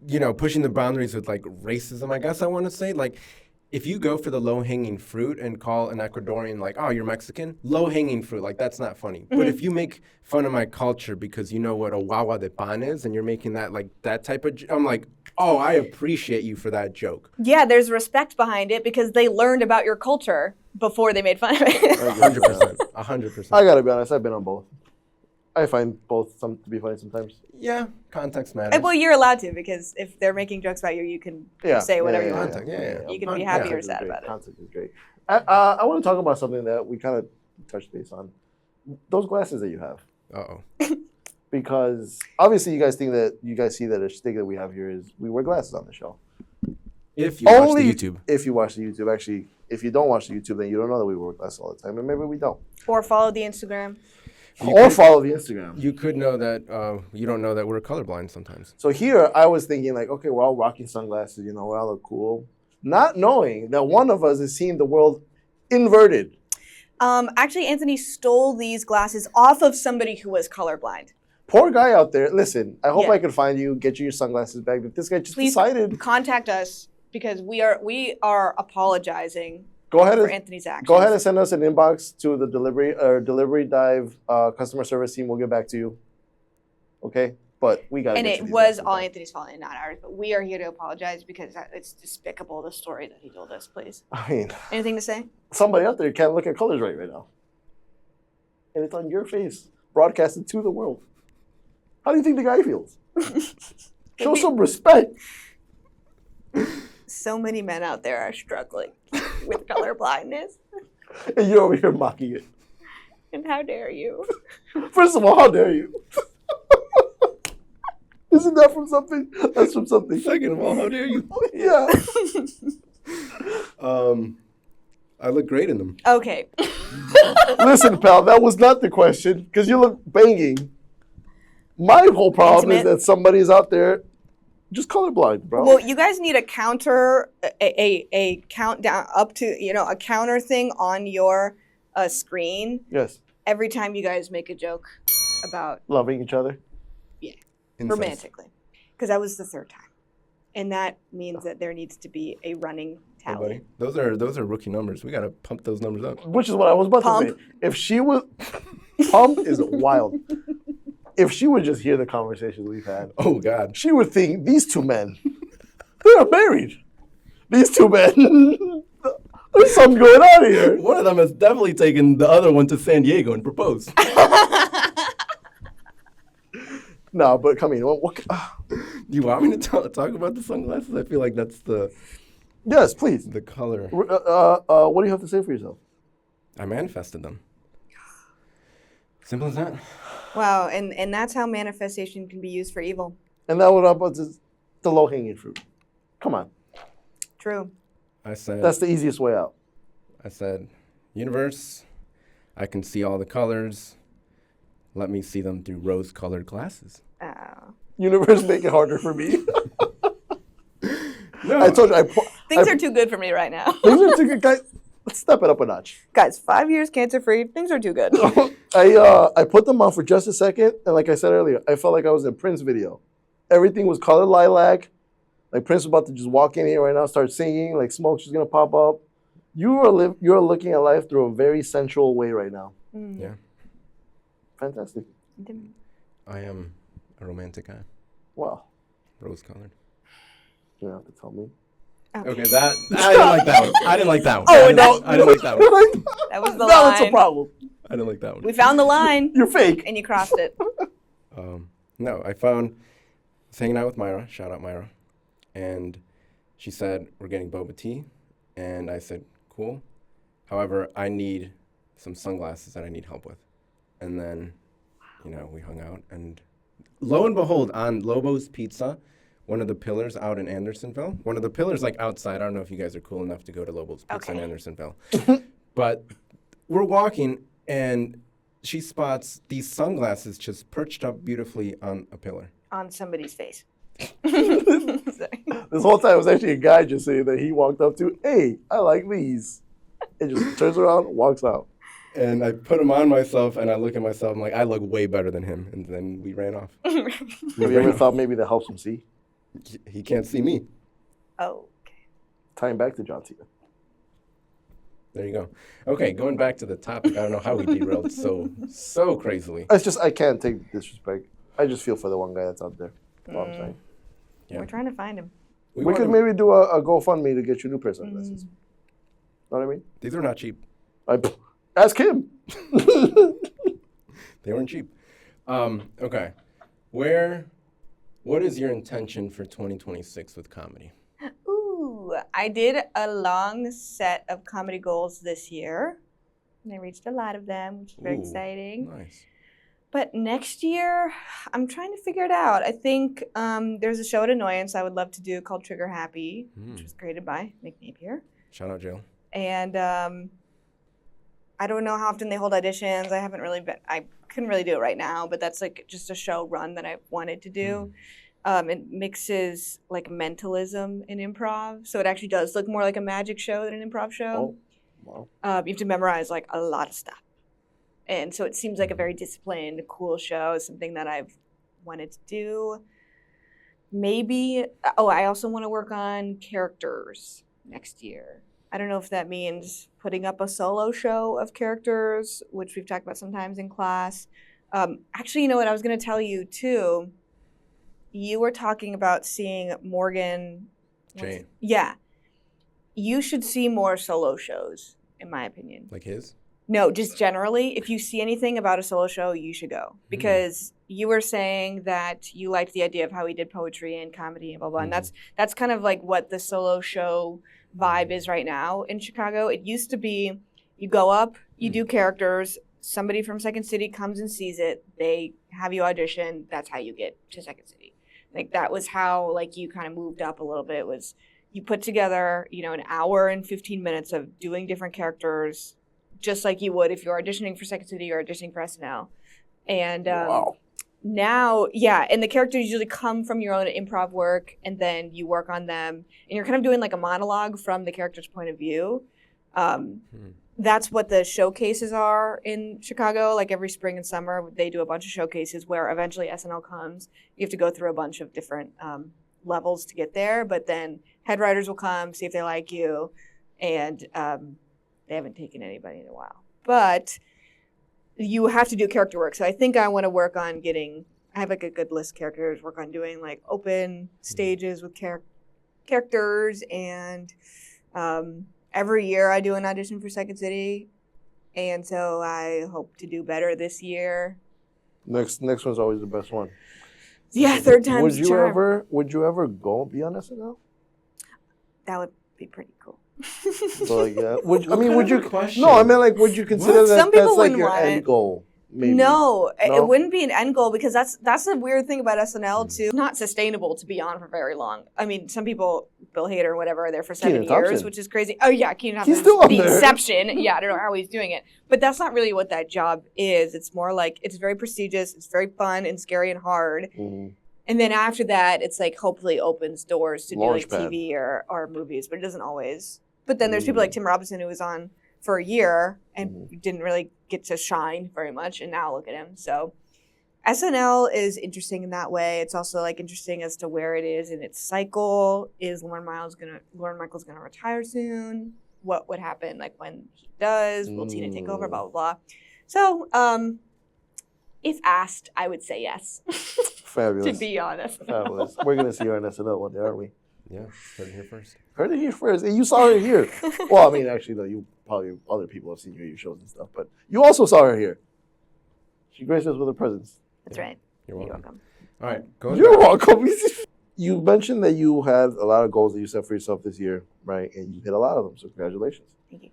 you know, pushing the boundaries with like racism, I guess I want to say. Like if you go for the low-hanging fruit and call an Ecuadorian like, oh, you're Mexican, low-hanging fruit, like that's not funny. But if you make fun of my culture because you know what a guagua de pan is and you're making that like that type of, I'm like, oh, I appreciate you for that joke. Yeah, there's respect behind it because they learned about your culture before they made fun of it. 100%. 100%. I gotta be honest, I've been on both. I find both to be funny sometimes. Yeah, context matters. Well, you're allowed to because if they're making jokes about you, you can say whatever you want. You can be happy or sad about it. Context is great. I want to talk about something that we kind of touched base on. Those glasses that you have. Uh-oh. Because obviously you guys see that a stick that we have here is we wear glasses on the show. If you watch the YouTube. If you watch the YouTube. Actually, if you don't watch the YouTube, then you don't know that we wear glasses all the time, and maybe we don't. Or follow the Instagram. Follow the Instagram. You could know that you don't know that we're colorblind sometimes. So here I was thinking like, okay, we're all rocking sunglasses, you know, we all look cool. Not knowing that one of us is seeing the world inverted. Actually, Anthony stole these glasses off of somebody who was colorblind. Poor guy out there. Listen, I hope I can find you, get you your sunglasses back. But this guy just decided. Contact us because we are apologizing for Anthony's actions. Go ahead and send us an inbox to the delivery dive customer service team. We'll get back to you. Okay? But we got to. And it was all Anthony's fault and not ours. But we are here to apologize because it's despicable, the story that he told us, please. I mean. Anything to say? Somebody out there can't look at colors right now. And it's on your face, broadcasted to the world. How do you think the guy feels? Show some respect. So many men out there are struggling with color blindness. And you're over here mocking it. And how dare you? First of all, how dare you? Isn't that from something? That's from something. Second of all, how dare you? Yeah. I look great in them. Okay. Listen, pal, that was not the question because you look banging. My whole problem is that somebody's out there just colorblind, bro. Well, you guys need a counter, a countdown up to, a counter thing on your screen Yes. every time you guys make a joke about Loving each other. Incest. romantically. Because that was the third time. And that means that there needs to be a running Hey, tally. buddy. Those are rookie numbers. We got to pump those numbers up. Which is what I was about Pump. to say. If she was... Pump is wild. If she would just hear the conversations we've had, Oh, God. she would think, these two men, they are married. These two men, there's something going on here. One of them has definitely taken the other one to San Diego and proposed. No, but come in. What, You want me to talk about the sunglasses? I feel like that's the yes, please. color. What do you have to say for yourself? I manifested them. Simple as that. Wow, and that's how manifestation can be used for evil. And that was the low-hanging fruit. Come on. True. I said, That's the easiest way out. universe, I can see all the colors. Let me see them through rose-colored glasses. Oh. Universe, make it harder for me. No, I told you, Things are too good for me right now. guys, let's step it up a notch. Guys, 5 years cancer-free. Things are too good. I put them on for just a second, and like I said earlier, I felt like I was in a Prince video. Everything was colored lilac. Like Prince was about to just walk in here right now, start singing. Like smoke's just gonna pop up. You're looking at life through a very sensual way right now. Yeah, Fantastic. I am a romantic guy. Wow. Rose-colored. You don't have to tell me. Okay, I didn't like that one. I didn't like that one. Oh, no. I didn't like that one. That was the Now line. it's a problem. I didn't like that one. We found the line, You're fake. and you crossed it. No, I was hanging out with Myra. Shout out Myra. And she said, we're getting boba tea. And I said, cool. However, I need some sunglasses that I need help with. And then, we hung out. And lo and behold, on Lobo's Pizza, one of the pillars out in Andersonville, one of the pillars like outside, I don't know if you guys are cool enough to go to Lobo's Pizza in Andersonville. But we're walking, and she spots these sunglasses just perched up beautifully on a pillar. On somebody's face. Sorry. This whole time it was actually a guy just saying that he walked up to, hey, I like these. And just turns around, walks out. And I put them on myself, and I look at myself, I'm like, I look way better than him. And then we ran off. Have you ever thought maybe that helps him see? He can't see me. Oh, okay. Tying back to John Cena. There you go. Okay, going back to the topic, I don't know how we derailed so crazily. It's just, I can't take the disrespect. I just feel for the one guy that's out there. That's all I'm saying. Yeah. We're trying to find him. We could maybe do a GoFundMe to get you a new pair of sunglasses. Know what I mean? These are not cheap. Ask him. They weren't cheap. Okay. What is your intention for 2026 with comedy? Ooh, I did a long set of comedy goals this year. And I reached a lot of them, which is very exciting. Nice. But next year, I'm trying to figure it out. I think there's a show at Annoyance I would love to do called Trigger Happy, which was created by Nick Napier. Shout out, Jill. And I don't know how often they hold auditions. I couldn't really do it right now, but that's like just a show run that I wanted to do. It mixes like mentalism and improv. So it actually does look more like a magic show than an improv show. Oh, wow. You have to memorize like a lot of stuff. And so it seems like a very disciplined, cool show, something that I've wanted to do. Maybe, I also want to work on characters next year. I don't know if that means putting up a solo show of characters, which we've talked about sometimes in class. Actually, you know what? I was going to tell you, too. You were talking about seeing Morgan. Jane. Yeah. You should see more solo shows, in my opinion. Like his? No, just generally, if you see anything about a solo show, you should go. Because you were saying that you liked the idea of how he did poetry and comedy and blah, blah. And that's kind of like what the solo show vibe is right now in Chicago. It used to be you go up, you do characters, somebody from Second City comes and sees it, they have you audition, that's how you get to Second City. Like that was how like you kind of moved up a little bit, was you put together, an hour and 15 minutes of doing different characters, just like you would if you're auditioning for Second City or auditioning for SNL. And Wow. now, yeah, and the characters usually come from your own improv work, and then you work on them, and you're kind of doing like a monologue from the character's point of view. That's what the showcases are in Chicago. Like every spring and summer, they do a bunch of showcases where eventually SNL comes. You have to go through a bunch of different levels to get there, but then head writers will come, see if they like you, and they haven't taken anybody in a while. But you have to do character work. So I think I want to work on I have like a good list of characters, work on doing like open stages with characters. And every year I do an audition for Second City. And so I hope to do better this year. Next one's always the best one. Yeah, third time's the charm. Would you ever go be on SNL? That would be pretty cool. So, like, would you? Question? No, I mean, like, would you consider that Some people that's like wouldn't your want end it. goal? Maybe. No, it wouldn't be an end goal because that's the weird thing about SNL too. It's not sustainable to be on for very long. I mean, some people, Bill Hader or whatever, are there for 7 Kenan years, Thompson. which is crazy. Oh yeah, Kenan Thompson. He's still on the there. exception. Yeah, I don't know how he's doing it, but that's not really what that job is. It's more like it's very prestigious, it's very fun and scary and hard. Mm-hmm. And then after that, it's like hopefully opens doors to do like Launchpad. TV or movies, but it doesn't always. But then there's people like Tim Robinson who was on for a year and didn't really get to shine very much, and now look at him. So SNL is interesting in that way. It's also like interesting as to where it is in its cycle. Is Lorne Michaels gonna retire soon? What would happen like when he does? Will Tina take over? Blah blah blah. So if asked, I would say yes. Fabulous. To be honest. Fabulous. We're gonna see her on SNL one day, aren't we? Yeah, heard it here first. Heard it here first. And you saw her here. Well, I mean, actually, no, you probably other people have seen you at your shows and stuff, but you also saw her here. She graced us with her presence. That's right. You're welcome. welcome. All right, You're welcome. You mentioned that you had a lot of goals that you set for yourself this year, right? And you hit a lot of them, so congratulations. Thank you.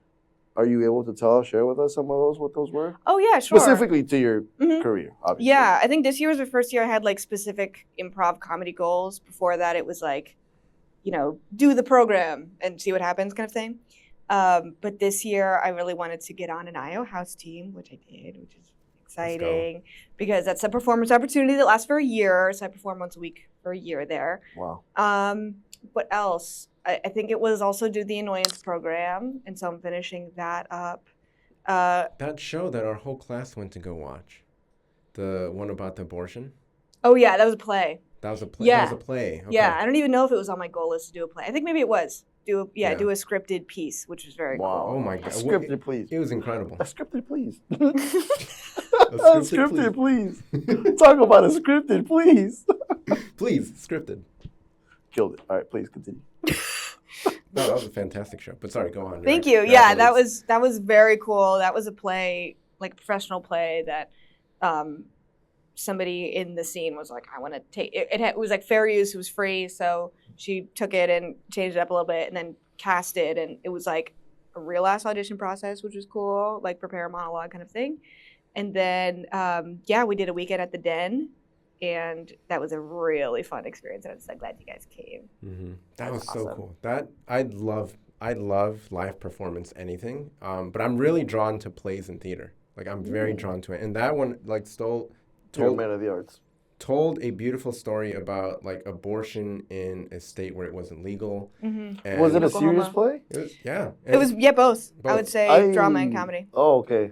Are you able to share with us some of those, what those were? Oh yeah, sure. Specifically to your career, obviously. Yeah, I think this year was the first year I had like specific improv comedy goals. Before that, it was like, do the program and see what happens kind of thing. But this year, I really wanted to get on an IO House team, which I did, which is exciting because that's a performance opportunity that lasts for a year. So I perform once a week for a year there. Wow. What else? I think it was also do the Annoyance program, and so I'm finishing that up. That show that our whole class went to go watch, the one about the abortion. Oh yeah, that was a play. That was a play. Yeah. That was a play. Okay. Yeah, I don't even know if it was on my goal list to do a play. I think maybe it was. Do a scripted piece, which was very Wow. cool. Oh my God. Scripted, please. It was incredible. A scripted, please. A Scripted, please. Talk about a scripted, please. Please, scripted. Killed it. All right, please continue. No, that was a fantastic show. But sorry, go on. Thank you. Yeah, that was very cool. That was a play, like a professional play that somebody in the scene was like, I want to take it. It was like fair use. It was free, so she took it and changed it up a little bit, and then cast it, and it was like a real ass audition process, which was cool, like prepare a monologue kind of thing. And then we did a weekend at the Den. And that was a really fun experience. I'm so glad you guys came. Mm-hmm. That was awesome. so cool. I love live performance, anything. But I'm really drawn to plays and theater. Like I'm very drawn to it. And that one like You're a man of the arts. told a beautiful story about like abortion in a state where it wasn't legal. Mm-hmm. And Was it a Oklahoma. serious play? It was, yeah. It was both. I would Both. say drama and comedy. Oh, okay.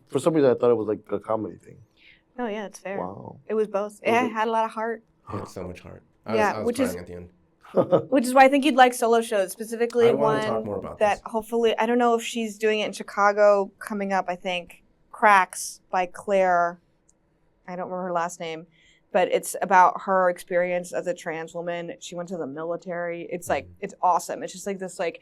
For some reason I thought it was like a comedy thing. Oh yeah, it's fair. Wow. It was both. It had a lot of heart. It had so much heart. Yeah, I was which crying is- at the end. Which is why I think you'd like solo shows, specifically I want one to talk more about that this. hopefully, I don't know if she's doing it in Chicago coming up, I think. Cracks by Claire. I don't remember her last name, but it's about her experience as a trans woman. She went to the military. It's like, it's awesome. It's just like this like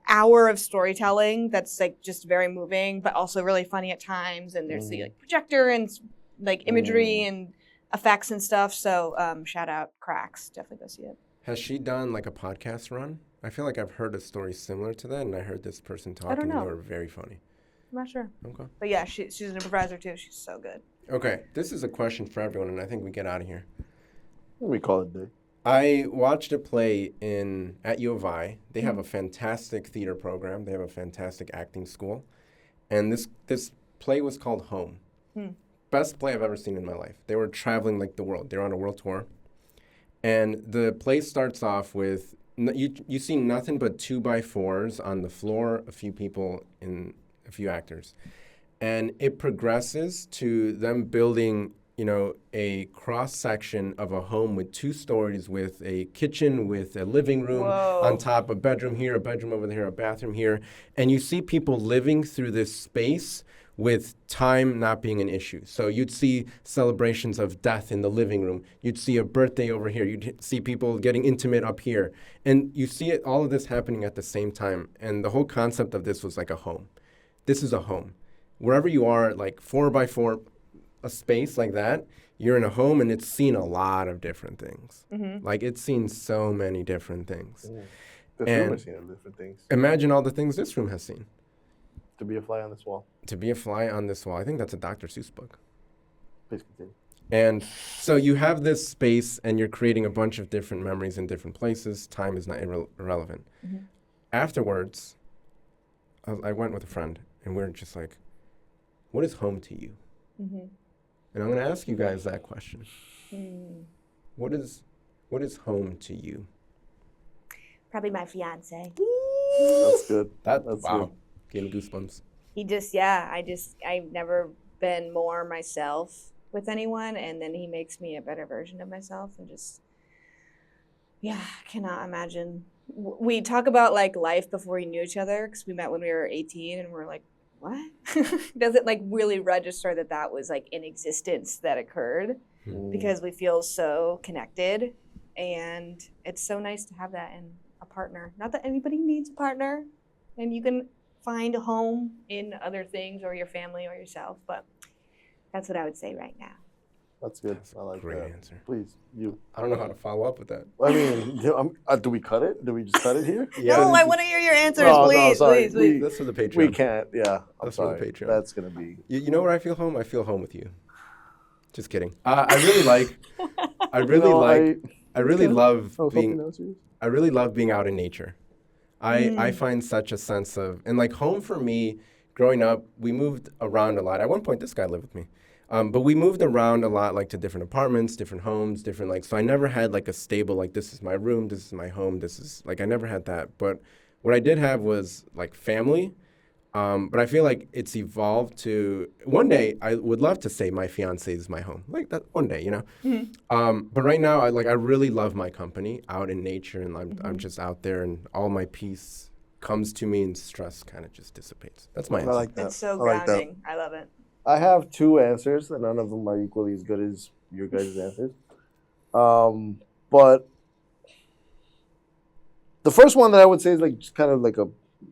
hour of storytelling that's like just very moving, but also really funny at times. And there's the like projector and like imagery and effects and stuff. So shout out Cracks. Definitely go see it. Has she done like a podcast run? I feel like I've heard a story similar to that, and I heard this person talking, don't know. and they were very funny. I'm not sure. Okay. But yeah, she's an improviser too. She's so good. Okay, this is a question for everyone, and I think we get out of here. We call it day. I watched a play at U of I. They have a fantastic theater program. They have a fantastic acting school. And this play was called Home. best play I've ever seen in my life. They were traveling like the world. They were on a world tour. And the play starts off with, you see nothing but 2x4s on the floor, a few people and a few actors. And it progresses to them building, a cross-section of a home with 2 stories with a kitchen, with a living room on top, a bedroom here, a bedroom over there, a bathroom here. And you see people living through this space with time not being an issue. So you'd see celebrations of death in the living room. You'd see a birthday over here. You'd see people getting intimate up here. And you see all of this happening at the same time. And the whole concept of this was like a home. This is a home. Wherever you are, like 4x4, a space like that, you're in a home and it's seen a lot of different things. Mm-hmm. Like it's seen so many different things. This room has seen different things. Imagine all the things this room has seen. To be a fly on this wall. To be a fly on this wall. I think that's a Dr. Seuss book. Please continue. And so you have this space and you're creating a bunch of different memories in different places. Time is not irrelevant. Mm-hmm. Afterwards, I went with a friend and we were just like, what is home to you? Mm-hmm. And I'm going to ask you guys that question. What is home to you? Probably my fiance. That's good. That's wow. Good. Getting goosebumps. I've never been more myself with anyone, and then he makes me a better version of myself, and I cannot imagine. We talk about like life before we knew each other, because we met when we were 18, and we're like, what? Doesn't like really register that was like in existence that occurred, because we feel so connected, and it's so nice to have that in a partner. Not that anybody needs a partner, and you can find a home in other things or your family or yourself, but that's what I would say right now. That's good. That's I like great that. Answer. Please, you. I don't know how to follow up with that. I mean, do we cut it? Do we just cut it here? No, I want to hear your answers, sorry. please. That's for the Patreon. We can't. Yeah, That's sorry. for the Patreon. That's gonna be. You know where I feel home? I feel home with you. Just kidding. I really love being out in nature. I find such a sense of, and like home for me, growing up, we moved around a lot. At one point, this guy lived with me. But we moved around a lot, like to different apartments, different homes, so I never had like a stable, like this is my room, this is my home, I never had that. But what I did have was like family. But I feel like it's evolved to, one day I would love to say my fiance is my home, like that one day, Mm-hmm. But right now I really love my company out in nature, and I'm just out there, and all my peace comes to me and stress kind of just dissipates. That's my answer. I like that. It's so grounding. I love it. I have 2 answers, and none of them are equally as good as your guys' answers. But the first one that I would say is like just kind of like a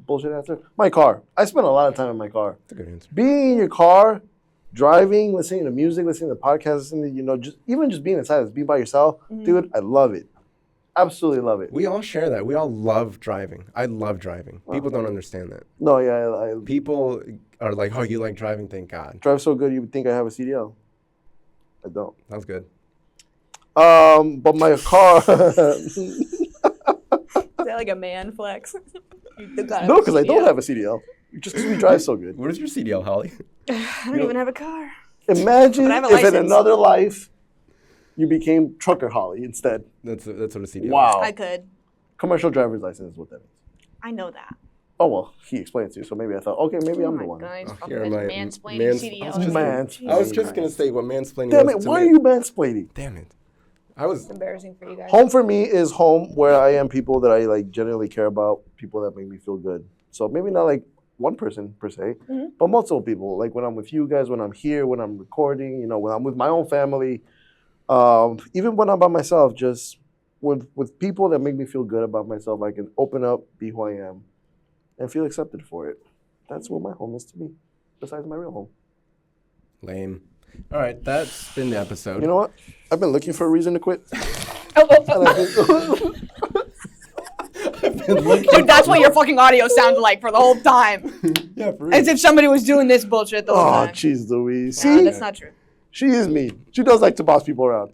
bullshit answer. My car. I spend a lot of time in my car. That's a good answer. Being in your car, driving, listening to music, listening to podcasts, listening to, just being inside, being by yourself, dude, I love it. Absolutely love it. We all share that. We all love driving. I love driving. People don't understand that. No, yeah. People are like, oh, you like driving? Thank God. Drive so good you would think I have a CDL. I don't. That's good. But my car... Is that like a man flex? No, because I don't have a CDL. Just because we drive so good. Where's your CDL, Holly? I don't even have a car. Imagine if license. In another life, you became trucker Holly instead. That's what a CDL is. Wow. I could. Commercial driver's license is what that means. I know that. Oh, well, he explained it to you, so maybe I thought, okay, maybe I'm the one. Mansplaining CDL. I was just going to say what mansplaining Damn was it, to why me. are you mansplaining? Damn it. It's embarrassing for you guys. Home for me is home where I am people that I like generally care about, people that make me feel good. So maybe not like one person per se, but multiple people. Like when I'm with you guys, when I'm here, when I'm recording, when I'm with my own family, even when I'm by myself, just with people that make me feel good about myself, I can open up, be who I am, and feel accepted for it. That's what my home is to me, besides my real home. Lame. All right, that's been the episode. You know what? I've been looking for a reason to quit. Dude, that's what your fucking audio sounded like for the whole time. Yeah, for real. As if somebody was doing this bullshit the whole time. Oh, jeez Louise. No, See? that's not true. She is mean. She does like to boss people around.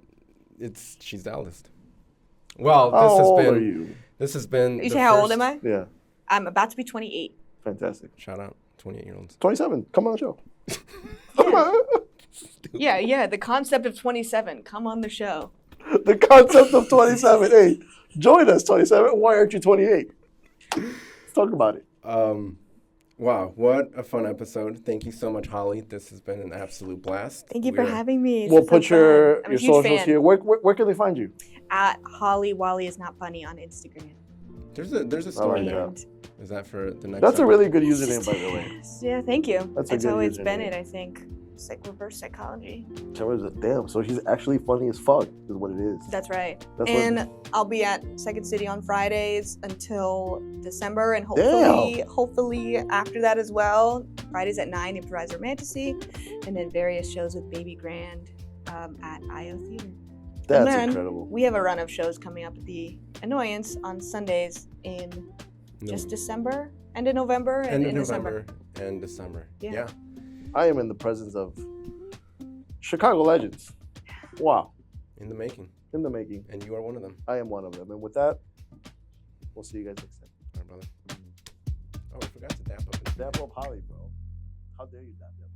She's the eldest. Well, How old are you? This has been. You say how old am I? Yeah. I'm about to be 28. Fantastic. Shout out 28-year-olds. 27. Come on the show. Come on. Yeah. The concept of 27. Come on the show. The concept of 27. Hey, join us, 27. Why aren't you 28? Let's talk about it. Wow, what a fun episode. Thank you so much, Holly. This has been an absolute blast. Thank you for having me. We'll put your socials fan. here. Where can they find you? At Holly Wally is not funny on Instagram. There's a story there. that. Is that for the next That's a episode? really good username, by the way. Yeah, thank you. That's a It's good always username. been it, I think. It's like reverse psychology. Damn, so she's actually funny as fuck, is what it is. That's right. That's and I'll be at Second City on Fridays until December, and hopefully after that as well. Fridays at 9, Improviser Fantasy, and then various shows with Baby Grand at IO Theater. That's and then incredible. We have a run of shows coming up at the Annoyance on Sundays in just December, end of November, and in December. And December. Yeah. I am in the presence of Chicago legends. Wow. In the making. In the making. And you are one of them. I am one of them. And with that, we'll see you guys next time. All right, brother. Oh, I forgot to dap up. Dap up Holly, bro. How dare you dap up?